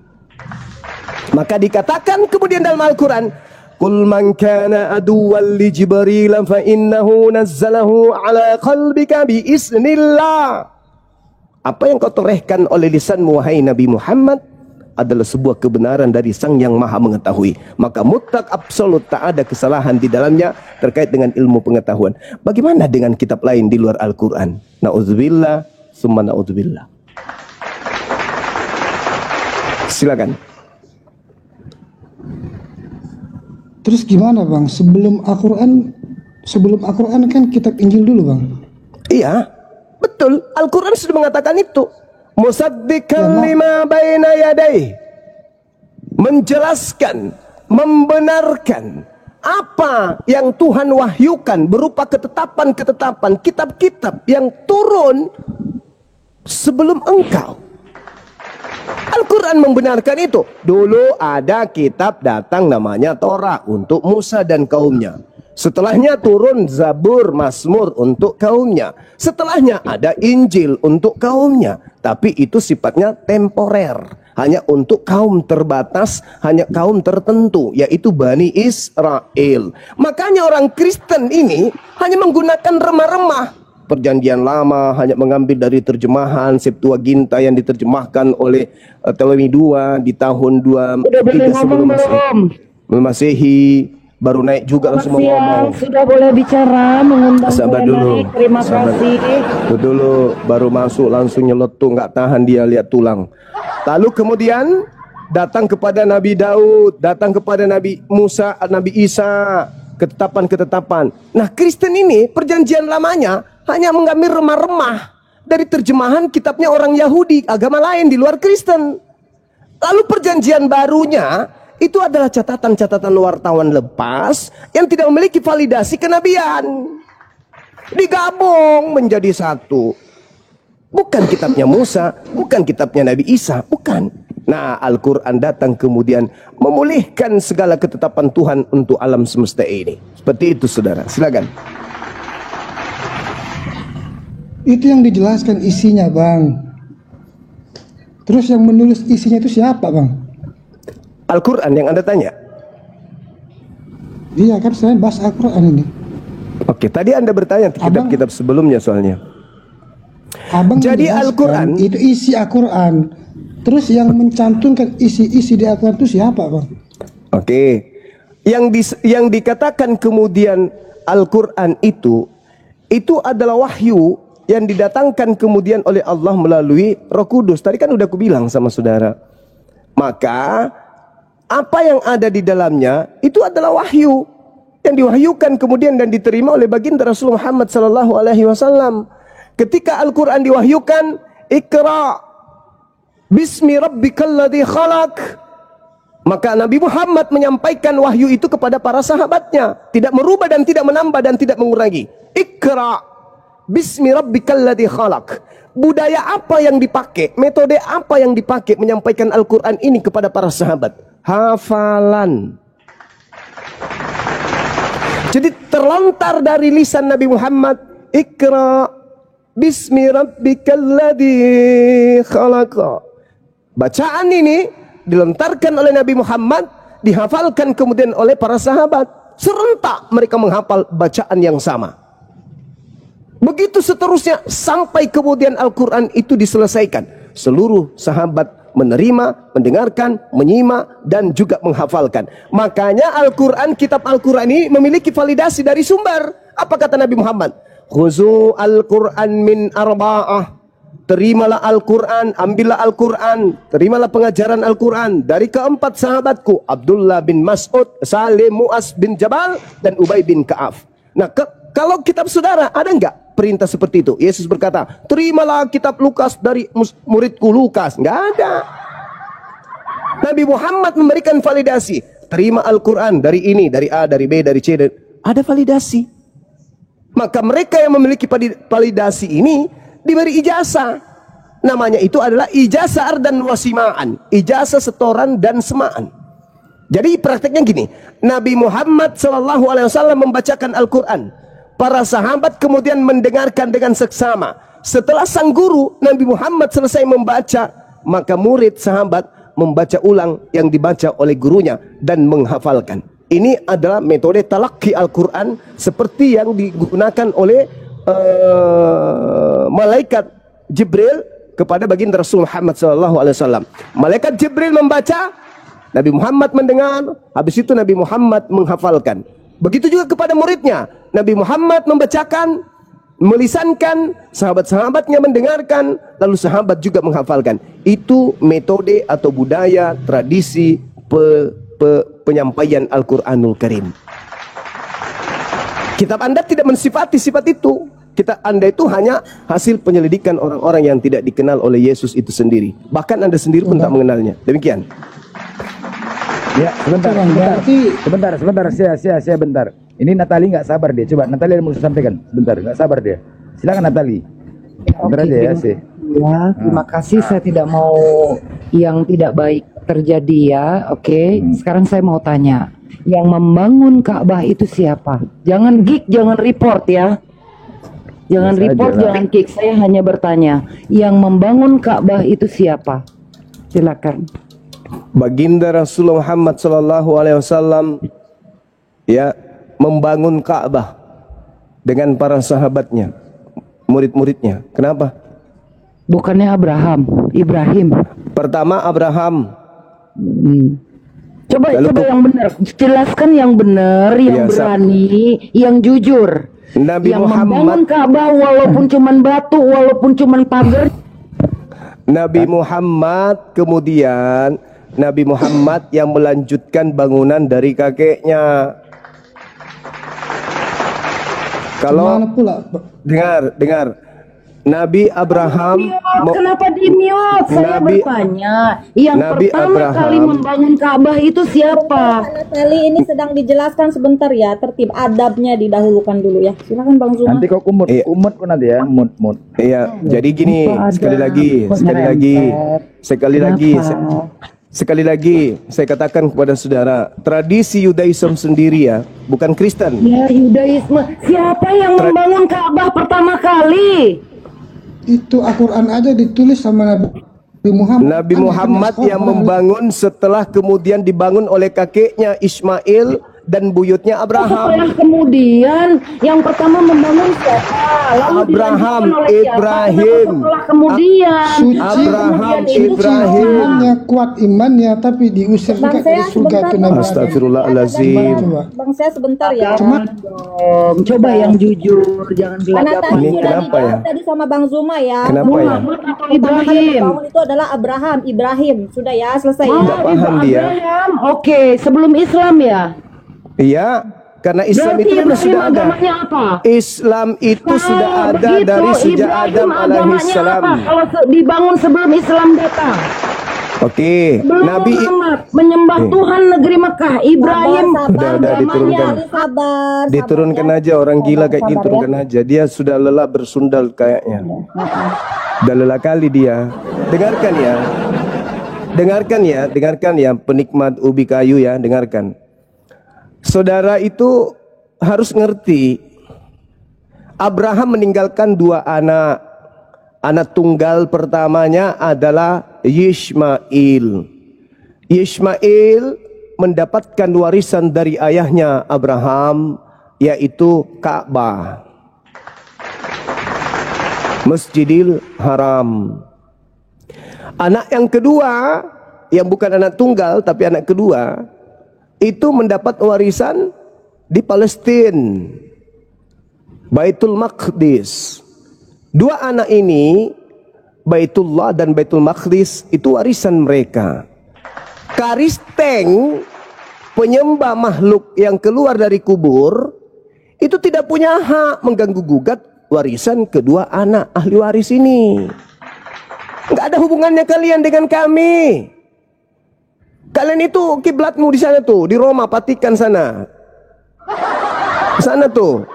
Maka dikatakan kemudian dalam Al-Quran, Qul man kana aduwwan li Jibril fa innahu nazzalahu ala qalbika bi isnillah. Apa yang kau torehkan oleh lisanmu, wahai Nabi Muhammad, adalah sebuah kebenaran dari Sang Yang Maha Mengetahui. Maka mutlak absolut tak ada kesalahan di dalamnya terkait dengan ilmu pengetahuan. Bagaimana dengan kitab lain di luar Al-Quran? Na'udzubillah, summa na'udzubillah. Silakan. Terus gimana Bang? Sebelum Al-Quran kan kitab Injil dulu Bang. Iya, betul. Al-Quran sudah mengatakan itu. Musaddiqan lima baina yadayhi, menjelaskan, membenarkan apa yang Tuhan wahyukan berupa ketetapan-ketetapan, kitab-kitab yang turun sebelum engkau. Al-Quran membenarkan itu. Dulu ada kitab datang namanya Torah untuk Musa dan kaumnya. Setelahnya turun Zabur, Mazmur untuk kaumnya. Setelahnya ada Injil untuk kaumnya. Tapi itu sifatnya temporer, hanya untuk kaum terbatas, hanya kaum tertentu, yaitu Bani Israel. Makanya orang Kristen ini hanya menggunakan remah-remah. Perjanjian Lama hanya mengambil dari terjemahan Septuaginta yang diterjemahkan oleh Ptolemy II di tahun 23 sebelum Masehi. Baru naik juga langsung ngomong. Sudah boleh bicara, mengundang. Sabar dulu. Terima kasih. Itu dulu baru masuk langsung nyeletuk, nggak tahan dia lihat tulang. Lalu kemudian datang kepada Nabi Daud, datang kepada Nabi Musa, Nabi Isa, ketetapan-ketetapan. Nah, Kristen ini perjanjian lamanya hanya mengambil remah-remah dari terjemahan kitabnya orang Yahudi, agama lain di luar Kristen. Lalu perjanjian barunya itu adalah catatan-catatan wartawan lepas yang tidak memiliki validasi kenabian. Digabung menjadi satu. Bukan kitabnya Musa, bukan kitabnya Nabi Isa, bukan. Nah, Al-Quran datang kemudian memulihkan segala ketetapan Tuhan untuk alam semesta ini. Seperti itu, saudara. Silakan. Itu yang dijelaskan isinya, Bang. Terus yang menulis isinya itu siapa, Bang? Al-Quran yang Anda tanya? Iya kan, saya bahas Al-Quran ini. Oke, tadi Anda bertanya kitab-kitab sebelumnya soalnya. Abang jadi Al-Quran itu isi Al-Quran. Terus yang mencantumkan isi-isi di Al-Quran itu siapa, Bang? Oke. Yang dikatakan kemudian Al-Quran itu adalah wahyu yang didatangkan kemudian oleh Allah melalui Roh Kudus. Tadi kan udah aku bilang sama saudara. Maka apa yang ada di dalamnya itu adalah wahyu yang diwahyukan kemudian dan diterima oleh baginda Rasul Muhammad sallallahu alaihi wasallam. Ketika Al-Quran diwahyukan, Iqra bismi rabbikal ladzi khalaq, maka Nabi Muhammad menyampaikan wahyu itu kepada para sahabatnya, tidak merubah dan tidak menambah dan tidak mengurangi. Iqra bismi rabbikal ladzi khalaq. Budaya apa yang dipakai, metode apa yang dipakai menyampaikan Al-Quran ini kepada para sahabat? Hafalan. Jadi terlontar dari lisan Nabi Muhammad, Iqra bismi rabbikal ladzi khalaq. Bacaan ini dilontarkan oleh Nabi Muhammad, dihafalkan kemudian oleh para sahabat. Serentak mereka menghafal bacaan yang sama. Begitu seterusnya sampai kemudian Al-Quran itu diselesaikan. Seluruh sahabat menerima, mendengarkan, menyimak, dan juga menghafalkan. Makanya Al-Quran, kitab Al-Quran ini memiliki validasi dari sumber. Apa kata Nabi Muhammad? Khuzu Al-Quran min arba'ah. Terimalah Al-Quran, ambillah Al-Quran, terimalah pengajaran Al-Quran dari keempat sahabatku, Abdullah bin Mas'ud, Salim Mu'az bin Jabal, dan Ubay bin Ka'af. Nah, kalau kitab saudara ada enggak perintah seperti itu? Yesus berkata, terimalah kitab Lukas dari muridku Lukas. Enggak ada. Nabi Muhammad memberikan validasi. Terima Al-Quran dari ini, dari A, dari B, dari C. Ada validasi. Maka mereka yang memiliki validasi ini diberi ijazah. Namanya itu adalah ijazah dan wasimaan. Ijazah setoran dan semaan. Jadi prakteknya gini. Nabi Muhammad SAW membacakan Al-Quran. Para sahabat kemudian mendengarkan dengan seksama. Setelah sang guru Nabi Muhammad selesai membaca, maka murid sahabat membaca ulang yang dibaca oleh gurunya dan menghafalkan. Ini adalah metode talaqi Al-Quran seperti yang digunakan oleh malaikat Jibril kepada baginda Rasul Muhammad SAW. Malaikat Jibril membaca, Nabi Muhammad mendengar, habis itu Nabi Muhammad menghafalkan. Begitu juga kepada muridnya, Nabi Muhammad membacakan, melisankan, sahabat-sahabatnya mendengarkan, lalu sahabat juga menghafalkan. Itu metode atau budaya, tradisi penyampaian Al-Quranul Karim. Kitab Anda tidak mensifati sifat itu. Kitab Anda itu hanya hasil penyelidikan orang-orang yang tidak dikenal oleh Yesus itu sendiri. Bahkan Anda sendiri pun tak mengenalnya. Demikian. Ya, sebentar. Saya bentar. Ini Natali nggak sabar dia. Coba Natali ada mau sampaikan. Sebentar, nggak sabar dia. Silakan Natali. Bentar aja ya sih. Ya, terima kasih. Saya tidak mau yang tidak baik terjadi ya. Oke. Sekarang saya mau tanya. Yang membangun Ka'bah itu siapa? Jangan geek, jangan report ya. Jangan report, jangan geek. Saya hanya bertanya. Yang membangun Ka'bah itu siapa? Silakan. Baginda Rasulullah Muhammad SAW ya membangun Ka'bah dengan para sahabatnya, murid-muridnya. Kenapa? Bukannya Ibrahim. Pertama Abraham. Coba yang benar. Jelaskan yang benar, yang berani, yang jujur. Nabi yang Muhammad membangun Ka'bah walaupun cuman batu, walaupun cuman pagar. Nabi Muhammad kemudian Nabi Muhammad yang melanjutkan bangunan dari kakeknya. Kalau dengar Nabi Abraham, kenapa di-mute? Saya bertanya. Yang Nabi pertama Abraham, kali membangun Ka'bah itu siapa? Kali ini sedang dijelaskan sebentar ya, tertib adabnya didahulukan dulu ya. Silakan Bang Zuma. Nanti kok kumut kok nanti ya, mut. Iya, jadi gini, sekali lagi saya katakan kepada saudara, tradisi Yudaism sendiri ya, bukan Kristen. Ya, Yudaisme. Siapa yang membangun Ka'bah pertama kali? Itu Al-Quran aja ditulis sama Nabi Muhammad. Nabi Muhammad yang membangun setelah kemudian dibangun oleh kakeknya Ismail dan buyutnya Abraham. Setelah kemudian yang pertama membangun siapa? Lalu Abraham, dilanjutkan oleh siapa? Ibrahim. Setelah kemudian Abraham, itu Ibrahim. Imannya kuat imannya, tapi diusir juga dari surga itu Nabi. Astagfirullahalazim. Bang saya sebentar ya. Coba yang jujur, jangan gelagapan. Ini kenapa ya? Tadi sama Bang Zuma ya. Kenapa ya? Ibrahim. Bangun itu adalah Ibrahim. Sudah ya, selesai ya. Tidak paham dia. Oke, sebelum Islam ya. Iya, karena Islam Berarti itu sudah ada. agamanya apa? Islam itu sudah ada begitu, dari sejak Ibrahim Adam alaihissalam. apa? Kalau dibangun sebelum Islam datang. Oke, Sebelum Nabi Muhammad menyembah Tuhan negeri Mekah, Ibrahim udah diturunkan. Diturunkan aja orang gila kayak gitu, turunkan aja. Dia sudah lelah bersundal kayaknya. Udah lelah kali dia. Dengarkan ya penikmat ubi kayu ya, dengarkan. Saudara itu harus ngerti, Abraham meninggalkan 2 anak. Anak tunggal pertamanya adalah Yishmael. Yishmael mendapatkan warisan dari ayahnya Abraham, yaitu Ka'bah, Masjidil Haram. Anak yang kedua, yang bukan anak tunggal tapi anak kedua, itu mendapat warisan di Palestina, Baitul Maqdis. 2 anak ini, Baitullah dan Baitul Maqdis, itu warisan mereka. Karisteng, penyembah makhluk yang keluar dari kubur, itu tidak punya hak mengganggu gugat warisan kedua anak ahli waris ini. Nggak ada hubungannya kalian dengan kami. Kalian itu kiblatmu di sana tuh, di Roma, Vatikan sana. Sana tuh.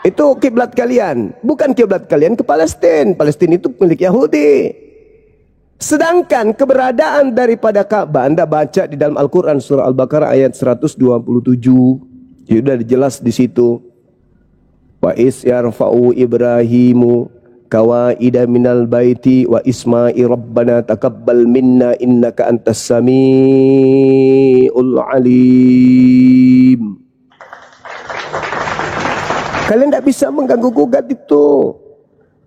Itu kiblat kalian, bukan kiblat kalian ke Palestina. Palestina itu milik Yahudi. Sedangkan keberadaan daripada Ka'bah Anda baca di dalam Al-Qur'an surah Al-Baqarah ayat 127. Ya udah jelas di situ. Wa is yarfa'u Ibrahimu kawaida minal baiti wa isma'i rabbana taqabbal minna innaka antas samiul alim. Kalian tidak bisa mengganggu gugat itu.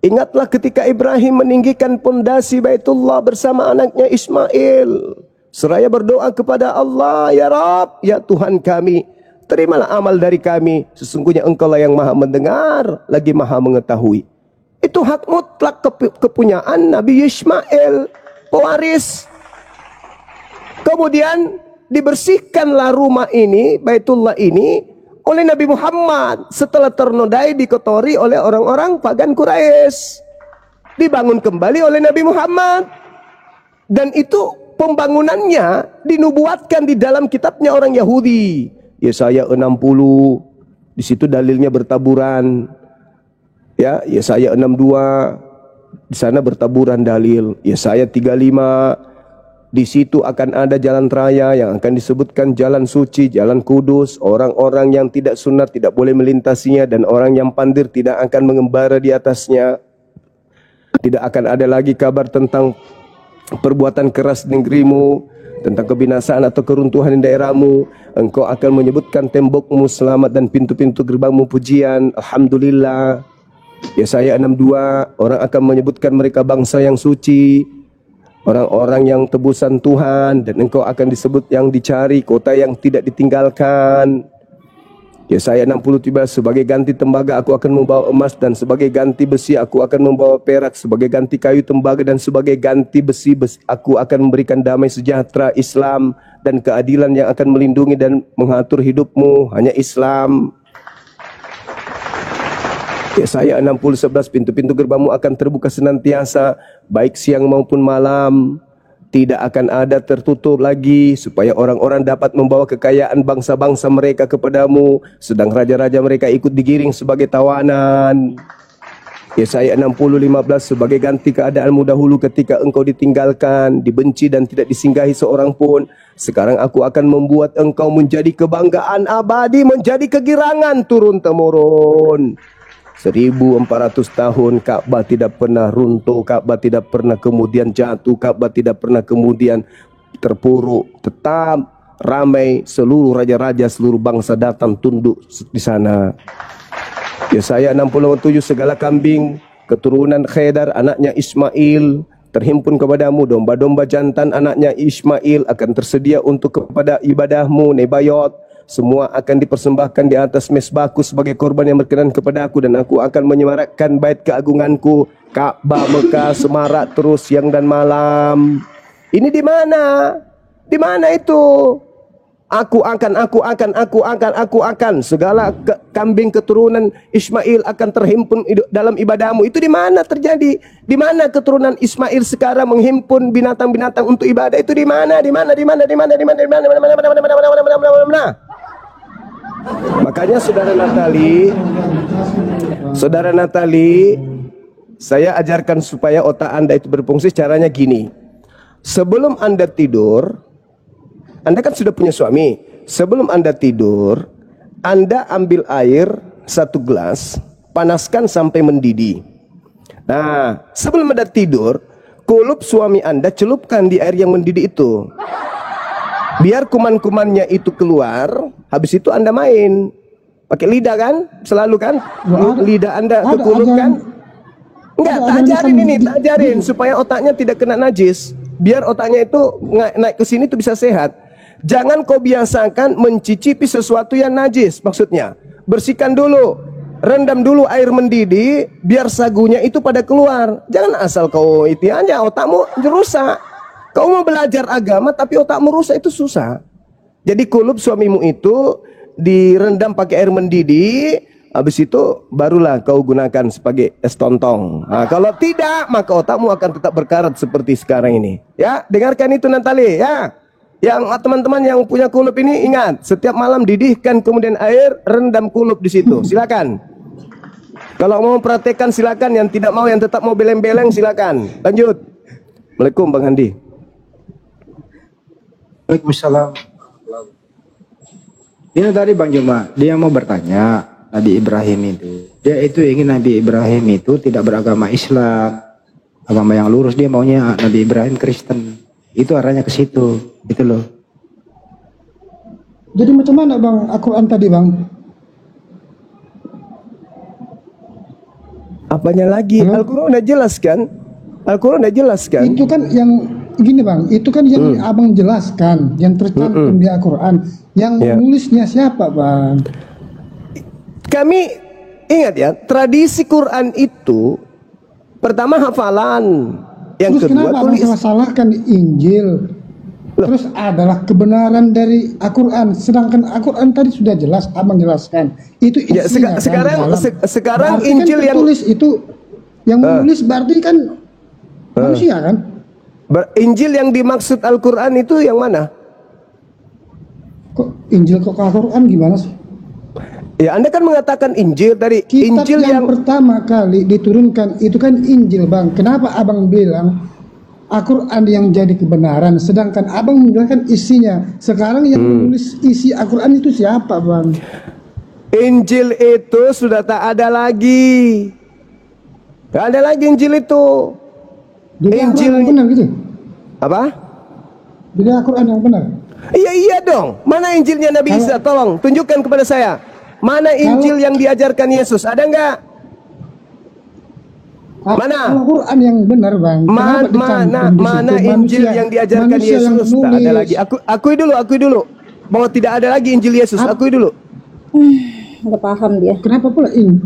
Ingatlah ketika Ibrahim meninggikan pondasi Baitullah bersama anaknya Ismail, seraya berdoa kepada Allah, ya Rabb, ya Tuhan kami, terimalah amal dari kami, sesungguhnya Engkaulah yang maha mendengar lagi maha mengetahui. Itu hak mutlak kepunyaan Nabi Ismail, pewaris. Kemudian dibersihkanlah rumah ini, Baitullah ini, oleh Nabi Muhammad setelah ternodai, dikotori oleh orang-orang pagan Quraisy. Dibangun kembali oleh Nabi Muhammad. Dan itu pembangunannya dinubuatkan di dalam kitabnya orang Yahudi. Yesaya 60, di situ dalilnya bertaburan. Ya, Yesaya 62, di sana bertaburan dalil. Yesaya 35, di situ akan ada jalan raya yang akan disebutkan jalan suci, jalan kudus. Orang-orang yang tidak sunat tidak boleh melintasinya, dan orang yang pandir tidak akan mengembara di atasnya. Tidak akan ada lagi kabar tentang perbuatan keras di negerimu, tentang kebinasaan atau keruntuhan di daerahmu. Engkau akan menyebutkan tembokmu selamat dan pintu-pintu gerbangmu pujian. Alhamdulillah. Yesaya 62, orang akan menyebutkan mereka bangsa yang suci, orang-orang yang tebusan Tuhan, dan engkau akan disebut yang dicari, kota yang tidak ditinggalkan. Yesaya 60:13, sebagai ganti tembaga aku akan membawa emas, dan sebagai ganti besi aku akan membawa perak, sebagai ganti kayu tembaga dan sebagai ganti besi aku akan memberikan damai sejahtera, Islam dan keadilan yang akan melindungi dan mengatur hidupmu. Hanya Islam. Yesaya 60:11, pintu-pintu gerbangmu akan terbuka senantiasa, baik siang maupun malam. Tidak akan ada tertutup lagi, supaya orang-orang dapat membawa kekayaan bangsa-bangsa mereka kepadamu, sedang raja-raja mereka ikut digiring sebagai tawanan. Yesaya 60:15, sebagai ganti keadaanmu dahulu ketika engkau ditinggalkan, dibenci dan tidak disinggahi seorang pun. Sekarang aku akan membuat engkau menjadi kebanggaan abadi, menjadi kegirangan turun-temurun. 1400 tahun Ka'bah tidak pernah runtuh, Ka'bah tidak pernah kemudian jatuh, Ka'bah tidak pernah kemudian terpuruk. Tetap ramai, seluruh raja-raja, seluruh bangsa datang tunduk di sana. Yesaya 60:7, segala kambing keturunan Khedar anaknya Ismail terhimpun kepadamu, domba-domba jantan anaknya Ismail akan tersedia untuk kepada ibadahmu, Nebayot. Semua akan dipersembahkan di atas mezbahku sebagai korban yang berkenan kepada aku, dan aku akan menyemarakkan bait keagunganku, Ka'bah Mekah semarak terus siang dan malam. Ini di mana? Di mana itu? Aku akan segala kambing keturunan Ismail akan terhimpun dalam ibadahmu. Itu di mana terjadi? Di mana keturunan Ismail sekarang menghimpun binatang-binatang untuk ibadah? Itu di mana? Di mana? Di mana? Di mana? Di mana? Di mana? Di mana? Di mana? Makanya Saudara Natali, saya ajarkan supaya otak Anda itu berfungsi. Caranya gini. Sebelum Anda tidur, Anda kan sudah punya suami. Sebelum Anda tidur, Anda ambil air 1 gelas, panaskan sampai mendidih. Nah, sebelum Anda tidur, kulup suami Anda celupkan di air yang mendidih itu. Biar kuman-kumannya itu keluar, habis itu Anda main. Pakai lidah kan? Selalu kan? Lidah Anda ke kulup kan? Enggak, ajarin supaya otaknya tidak kena najis. Biar otaknya itu naik ke sini itu bisa sehat. Jangan kau biasakan mencicipi sesuatu yang najis. Maksudnya, bersihkan dulu, rendam dulu air mendidih, biar sagunya itu pada keluar. Jangan asal kau itu aja, otakmu rusak. Kau mau belajar agama tapi otakmu rusak, itu susah. Jadi kulup suamimu itu direndam pakai air mendidih, habis itu barulah kau gunakan sebagai es tontong. Nah, kalau tidak, maka otakmu akan tetap berkarat seperti sekarang ini. Ya, dengarkan itu Natali ya. Yang teman-teman yang punya kulup ini ingat, setiap malam didihkan kemudian air, rendam kulup di situ. Silakan. Kalau mau praktekkan silakan, yang tidak mau, yang tetap mau beleng-beleng silakan. Lanjut. Assalamualaikum Bang Handi. Waalaikumsalam. Ini tadi Bang Juma, dia mau bertanya, Nabi Ibrahim itu, dia itu ingin Nabi Ibrahim itu tidak beragama Islam, agama yang lurus. Dia maunya Nabi Ibrahim Kristen. Itu arahnya ke situ, gitu loh. Jadi macam mana Bang Al-Quran tadi Bang? Apanya lagi? Al-Quran udah jelas kan? Al-Quran udah jelas kan? Itu kan yang gini Bang, itu kan yang Abang jelaskan, yang tercantum di Al-Quran. Yang menulisnya siapa Bang? Kami ingat ya, tradisi Quran itu pertama hafalan, yang terus kedua kenapa tulis. Abang salahkan Injil? Terus adalah kebenaran dari Al-Quran, sedangkan Al-Quran tadi sudah jelas, Abang jelaskan. Itu isinya sekarang berarti Injil kan yang tulis itu yang menulis berarti kan manusia kan? Injil yang dimaksud Al-Quran itu yang mana? Kok Injil kok Al-Quran gimana sih? Ya, Anda kan mengatakan Injil dari Kitab Injil yang pertama kali diturunkan itu kan Injil Bang. Kenapa Abang bilang Al-Quran yang jadi kebenaran, sedangkan Abang menjelaskan isinya? Sekarang yang menulis isi Al-Quran itu siapa Bang? Injil itu sudah tak ada lagi. Tak ada lagi Injil itu. Jadi Injil yang benar gitu? Apa? Jadi Al-Quran yang benar? Iya dong. Mana Injilnya Nabi Isa? Tolong tunjukkan kepada saya. Mana Injil yang diajarkan Yesus? Ada enggak? Mana? Al-Quran yang benar Bang. Mana Injil yang diajarkan Yesus? Tak ada lagi. Akui dulu bahwa tidak ada lagi Injil Yesus. Akui dulu. Nggak paham dia. Kenapa pula ini?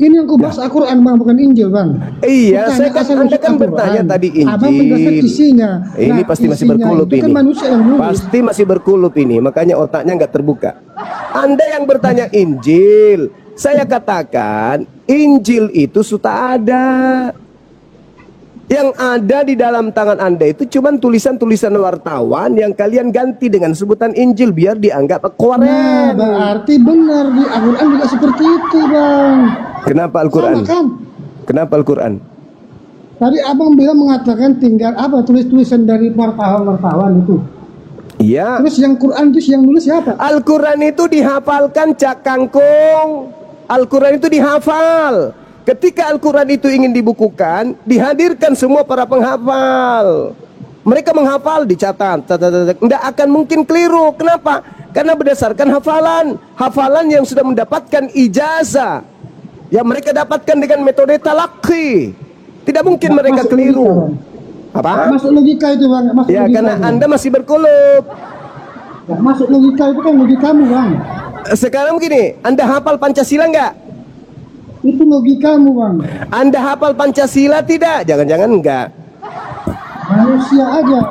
Ini yang kubahas Al-Quran bang, bukan Injil bang. Iya, Bukan, Anda kan bertanya tadi Injil. Abang menjelaskan isinya. Ini pasti masih isinya berkulup itu ini. kan manusia yang nulis. Pasti masih berkulup ini, makanya otaknya nggak terbuka. Anda yang bertanya Injil, saya katakan Injil itu sudah ada. Yang ada di dalam tangan Anda itu cuma tulisan-tulisan wartawan yang kalian ganti dengan sebutan Injil biar dianggap koren. Nah, berarti benar di Al-Quran juga seperti itu bang. Kenapa Al-Quran? Sama kan? Kenapa Al-Quran? Tadi abang bilang mengatakan tinggal apa tulis-tulisan dari wartawan itu. Iya. Terus yang Quran itu yang nulis siapa? Al-Quran itu dihafalkan Cak Kangkung. Al-Quran itu dihafal. Ketika Al-Quran itu ingin dibukukan, dihadirkan semua para penghafal. Mereka menghafal, dicatat, tidak akan mungkin keliru. Kenapa? Karena berdasarkan hafalan. Hafalan yang sudah mendapatkan ijazah, yang mereka dapatkan dengan metode talaqi. Tidak mungkin mereka keliru. Apa? Masuk logika itu bang. Masuk ya, logika karena itu. Anda masih berkulup. Masuk logika itu kan logikamu bang. Sekarang begini, Anda hafal Pancasila nggak? Itu logikamu bang. Anda hafal Pancasila tidak? Jangan-jangan enggak. Manusia aja.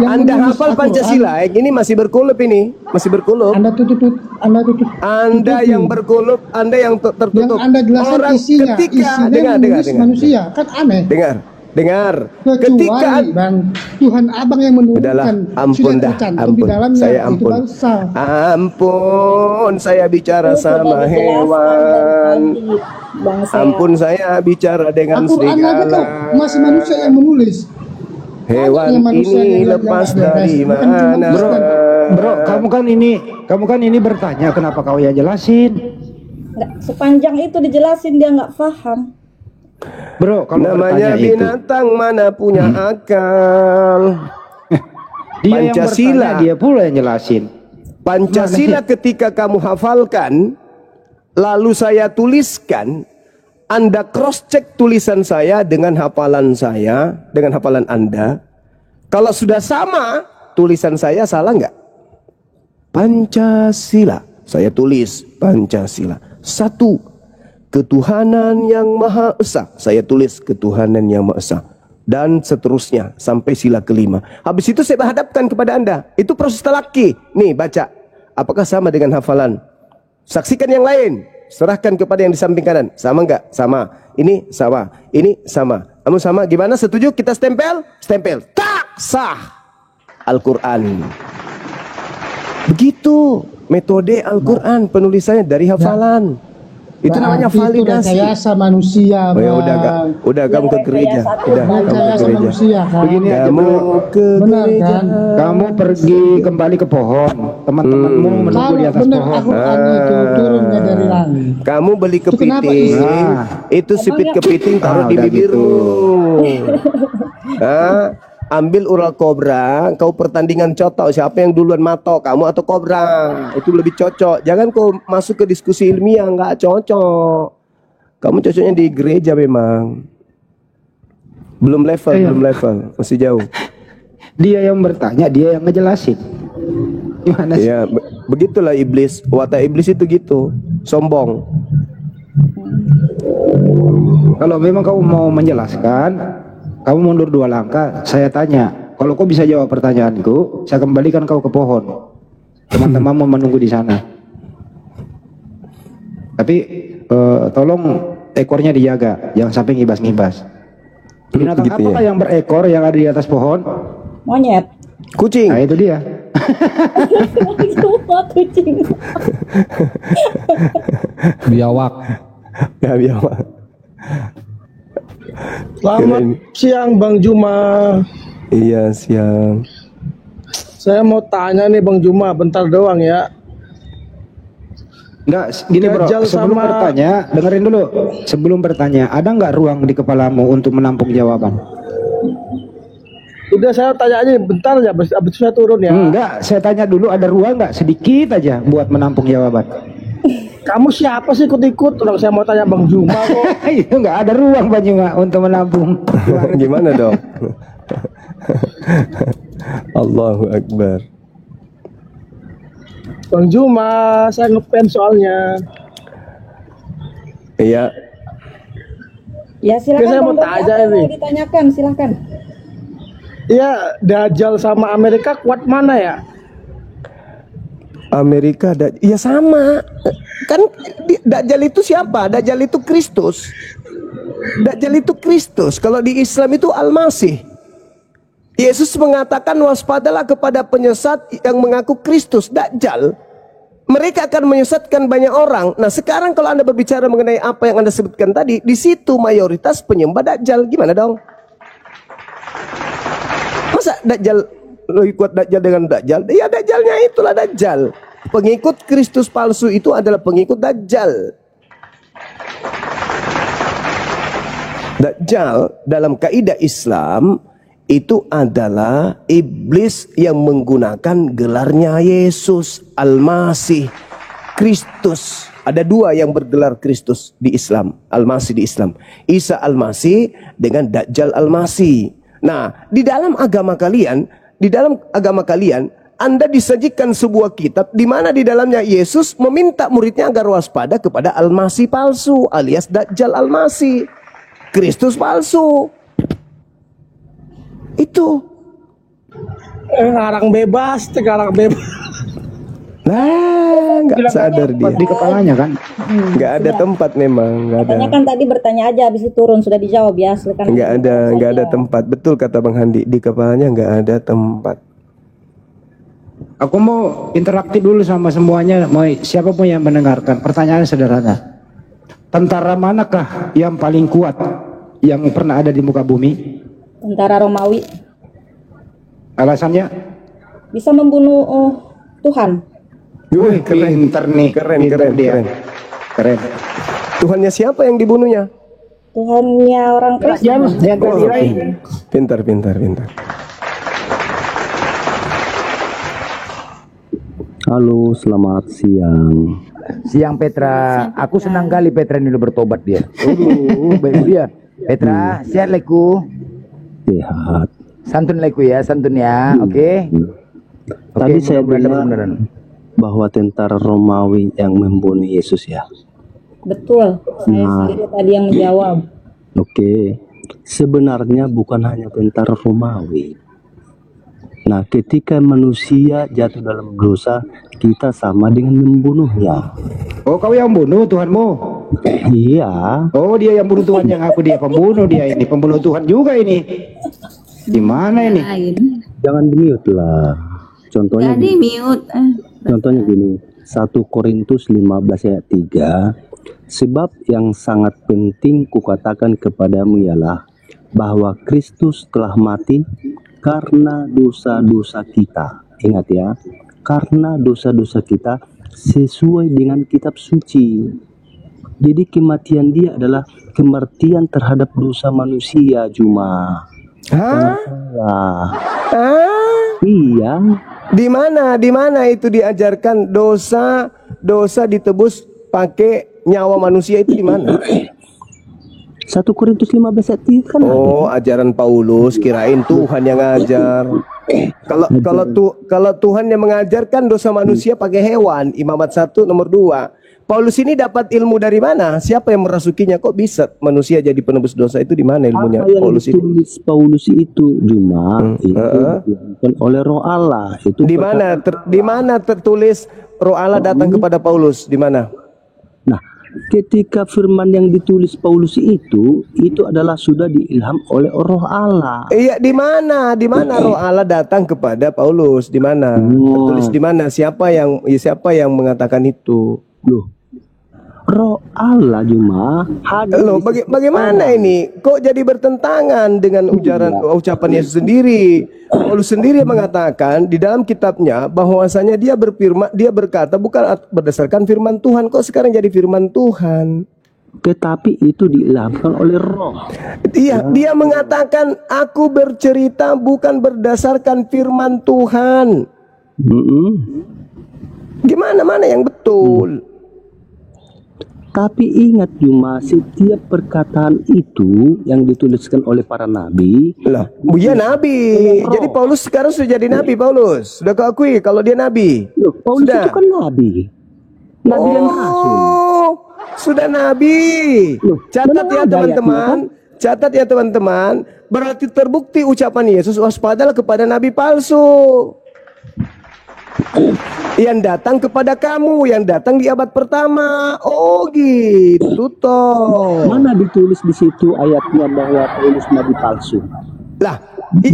Anda hafal Pancasila, ini masih berkulup ini, masih berkulup. Anda tutup. Anda yang berkulup, Anda yang tertutup. Yang Anda jelaskan orang isinya, ketika isinya dengar, manusia, kan aneh. Dengar. Kecuali bang, Tuhan abang yang menurunkan. Udahlah, ampun dah, ampun. Saya ampun. Ampun, saya bicara sama hewan. Ampun, saya bicara dengan serigala. Masih manusia yang menulis. Hewan ini lepas dari mana? Bro, kamu kan ini bertanya kenapa kau ya jelasin? Nggak sepanjang itu dijelasin dia nggak paham. Bro, kalau namanya binatang itu mana punya akal. Dia Pancasila yang dia pula yang jelasin. Pancasila ketika kamu hafalkan, lalu saya tuliskan, Anda cross check tulisan saya dengan hafalan saya, dengan hafalan Anda. Kalau sudah sama, tulisan saya salah nggak? Pancasila, saya tulis Pancasila. Satu, ketuhanan yang Maha Esa, saya tulis ketuhanan yang Maha Esa, dan seterusnya sampai sila kelima. Habis itu saya hadapkan kepada Anda. Itu proses talaki. Nih baca, apakah sama dengan hafalan? Saksikan yang lain, serahkan kepada yang di samping kanan. Sama enggak? Sama. Ini sama. Ini sama. Kamu sama? Gimana? Setuju? Kita stempel? Stempel. Tak sah. Al-Quran. Begitu metode Al-Quran, penulisannya dari hafalan. Itu namanya validasi. Rekayasa manusia. Oh ya udah kamu ke gereja. Udah kamu ke gereja. Begini aja kamu ke gereja. Kan? Kamu pergi kembali ke pohon. Teman-temanmu menunggu di atas pohon. Itu turunnya dari langit. Kamu beli kepiting. Itu sipit kepiting taruh di bibirmu. Ambil ular kobra, kau pertandingan cotok, siapa yang duluan matok, kamu atau kobra, itu lebih cocok. Jangan kau masuk ke diskusi ilmiah, nggak cocok. Kamu cocoknya di gereja memang. Belum level, masih jauh. Dia yang bertanya, dia yang ngejelasin. Gimana sih? Ya, begitulah iblis. Watak iblis itu gitu, sombong. Kalau memang kamu mau menjelaskan, kamu mundur 2 langkah, saya tanya. Kalau kau bisa jawab pertanyaanku, saya kembalikan kau ke pohon. Teman-teman mau menunggu di sana. Tapi tolong ekornya dijaga, jangan sampai ngibas-ngibas. Binatang gitu apakah yang berekor yang ada di atas pohon? Monyet. Kucing. Nah itu dia. Semua kucing. Biawak. Ya biawak. Selamat siang Bang Juma. Iya siang. Saya mau tanya nih Bang Juma, bentar doang ya. Enggak, gini bro, sebelum bertanya, dengerin dulu. Sebelum bertanya, ada nggak ruang di kepalamu untuk menampung jawaban? Udah saya tanya aja, bentar aja, abis itu saya turun ya. Enggak, saya tanya dulu ada ruang nggak sedikit aja buat menampung jawaban. Kamu siapa sih ikut-ikut? Kalau saya mau tanya Bang Juma kok. Itu nggak ada ruang Bang Juma untuk menampung. Gimana dong? Allahu Akbar. Bang Juma, saya ngefans soalnya. Iya. Ya silakan Saya mau Bang Dodi, tanya apa yang ini. mau ditanyakan, silakan. Ya, Dajjal sama Amerika kuat mana ya? Amerika ya sama. Kan Dajjal itu siapa? Dajjal itu Kristus. Dajjal itu Kristus. Kalau di Islam itu Al-Masih. Yesus mengatakan waspadalah kepada penyesat yang mengaku Kristus, Dajjal. Mereka akan menyesatkan banyak orang. Nah, sekarang kalau Anda berbicara mengenai apa yang Anda sebutkan tadi, di situ mayoritas penyembah Dajjal. Gimana dong? Masa Dajjal lebih kuat Dajjal dengan Dajjal? Ya, Dajjalnya itulah Dajjal. Pengikut Kristus palsu itu adalah pengikut Dajjal. Dajjal dalam kaidah Islam itu adalah iblis yang menggunakan gelarnya Yesus, Al-Masih, Kristus. Ada dua yang bergelar Kristus di Islam, Al-Masih di Islam. Isa Al-Masih dengan Dajjal Al-Masih. Nah, di dalam agama kalian, Anda disajikan sebuah kitab di mana di dalamnya Yesus meminta muridnya agar waspada kepada Al-Masih palsu alias Dajjal Al-Masih, Kristus palsu. Itu ngarang bebas. Nah, nggak sadar dia. Di kepalanya kan? Nggak ada tempat memang, nggak ada. Katanya kan tadi bertanya aja, habis itu turun sudah dijawab ya. Silakan. Nggak ada tempat. Betul kata Bang Handi, di kepalanya nggak ada tempat. Aku mau interaktif dulu sama semuanya, siapapun yang mendengarkan. Pertanyaan sederhana. Tentara manakah yang paling kuat yang pernah ada di muka bumi? Tentara Romawi. Alasannya? Bisa membunuh Tuhan. Wih, pinter nih. Keren. Tuhannya siapa yang dibunuhnya? Tuhannya orang Kristen. Pintar. Halo, selamat siang. Siang Petra, aku senang kali Petra ini udah bertobat dia. Baik dia. Petra, sehat leku. Sehat. Santun leku ya, oke. Tadi saya dengar bahwa tentara Romawi yang membunuh Yesus ya. Betul, saya sendiri tadi yang menjawab. Oke, sebenarnya bukan hanya tentara Romawi. Nah, ketika manusia jatuh dalam dosa, kita sama dengan membunuhnya. Oh, kau yang bunuh Tuhanmu? Iya. Oh, dia yang bunuh Tuhan, yang aku dia pembunuh, dia ini pembunuh Tuhan juga ini. Gimana ini? Jangan di-mute lah. Contohnya Jadi mute. Contohnya gini, 1 Korintus 15 ayat 3, sebab yang sangat penting kukatakan kepadamu ialah bahwa Kristus telah mati karena dosa-dosa kita. Ingat ya, karena dosa-dosa kita sesuai dengan kitab suci. Jadi kematian dia adalah kematian terhadap dosa manusia cuma. Iya. Di mana itu diajarkan dosa ditebus pakai nyawa manusia itu di mana? 1 Korintus 15 ayat 3 kan. Oh, ajaran Paulus, kirain Tuhan yang ngajar. Kalau Tuhan yang mengajarkan dosa manusia pakai hewan, Imamat 1 nomor 2. Paulus ini dapat ilmu dari mana? Siapa yang merasukinya? Kok bisa manusia jadi penebus dosa itu di mana ilmunya? Apa yang Paulus ditulis Paulus itu cuma itu dilakukan oleh Roh Allah. Itu di mana tertulis Roh Allah datang kepada Paulus? Di mana? Nah, ketika firman yang ditulis Paulus itu adalah sudah diilham oleh Roh Allah. Iya, di mana? Di mana Roh Allah datang kepada Paulus? Di mana? Tertulis di mana? Siapa yang mengatakan itu? Loh, Roh Allah cuma hadir. Loh, bagaimana ini? Kok jadi bertentangan dengan ucapan Yesus sendiri? Paulus sendiri mengatakan di dalam kitabnya bahwasanya dia berkata bukan berdasarkan firman Tuhan. Kok sekarang jadi firman Tuhan? Tetapi itu diilhamkan oleh Roh. Dia mengatakan aku bercerita bukan berdasarkan firman Tuhan. Gimana mana yang betul? Tapi ingat cuma setiap perkataan itu yang dituliskan oleh para nabi. Lah, dia nabi. Jadi Paulus sekarang sudah jadi nabi. Paulus sudah kau akui kalau dia nabi. Loh, Paulus itu kan nabi. Nabi dan rasul. Sudah nabi. Catat ya teman-teman. Catat ya teman-teman. Berarti terbukti ucapan Yesus, waspadalah kepada nabi palsu. Yang datang kepada kamu, yang datang di abad pertama. Oh gitu toh. Mana ditulis di situ ayatnya bahwa Paulus nabi palsu? Lah,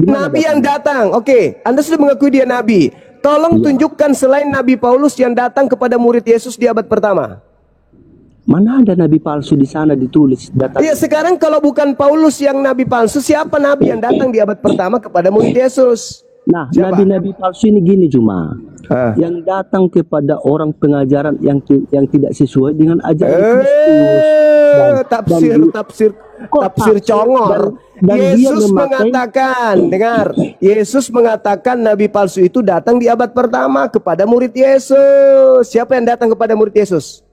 nabi yang datang. Oke, Anda sudah mengakui dia nabi. Tolong tunjukkan selain Nabi Paulus yang datang kepada murid Yesus di abad pertama. Mana ada nabi palsu di sana ditulis datang? Iya, sekarang kalau bukan Paulus yang nabi palsu, siapa nabi yang datang di abad pertama kepada murid Yesus? Nah, nabi-nabi palsu ini gini cuma yang datang kepada orang pengajaran yang tidak sesuai dengan ajaran Kristus. Tafsir congor. Yesus mengatakan, dengar, Yesus mengatakan nabi palsu itu datang di abad pertama kepada murid Yesus. Siapa yang datang kepada murid Yesus?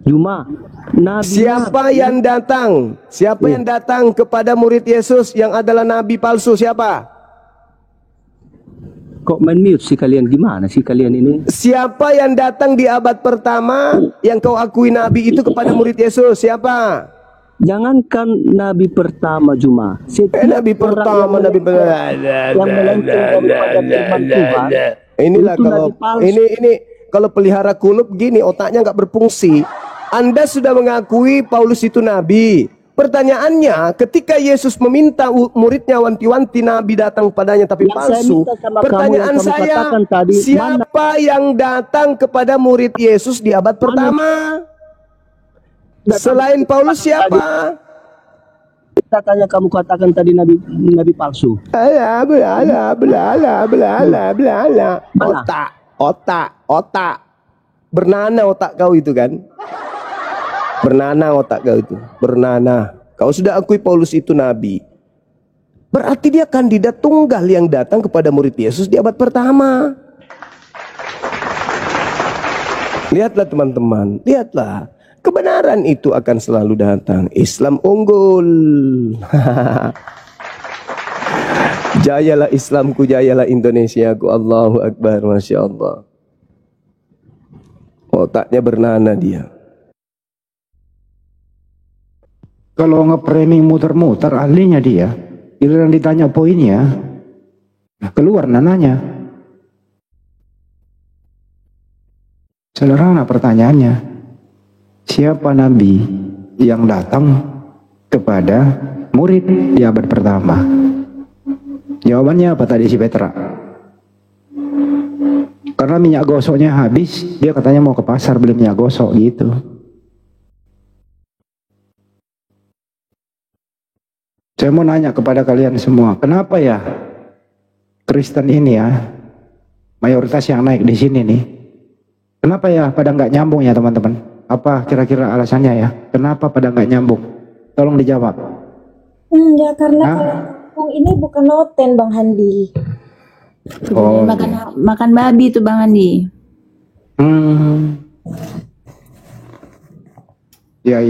Cuma siapa yang datang? Siapa yang datang kepada murid Yesus yang adalah nabi palsu? Siapa? Kok main mute sih kalian? Gimana sih kalian ini? Siapa yang datang di abad pertama yang kau akui nabi itu kepada murid Yesus? Siapa? Jangankan nabi pertama cuma. Nabi pertama, nabi yang melenceng daripada firman Tuhan. Inilah kalau ini kalau pelihara kulup gini otaknya nggak berfungsi. Anda sudah mengakui Paulus itu nabi. Pertanyaannya, ketika Yesus meminta muridnya wanti-wanti nabi datang padanya tapi palsu. Pertanyaan saya, siapa yang datang kepada murid Yesus di abad pertama? Selain Paulus siapa? Katanya kamu katakan tadi nabi palsu. Otak. Bernana otak kau itu kan? Bernana otak kau itu. Bernana. Kau sudah akui Paulus itu nabi. Berarti dia kandidat tunggal yang datang kepada murid Yesus di abad pertama. Lihatlah teman-teman, lihatlah. Kebenaran itu akan selalu datang. Islam unggul. Jayalah Islamku, jayalah Indonesiaku. Allahu Akbar, Masya Allah. Otaknya bernana dia. Kalau nge-framing muter-muter ahlinya dia, giliran ditanya poinnya, keluar nananya. Sederhana pertanyaannya, siapa nabi yang datang kepada murid di abad pertama? Jawabannya apa tadi si Petra? Karena minyak gosoknya habis, dia katanya mau ke pasar beli minyak gosok gitu. Saya mau nanya kepada kalian semua, kenapa ya Kristen ini ya mayoritas yang naik di sini nih? Kenapa ya pada nggak nyambung ya teman-teman? Apa kira-kira alasannya ya? Kenapa pada nggak nyambung? Tolong dijawab. Ya karena kalau ini bukan noten Bang Handi. Oh, makan babi itu Bang Handi. Ya.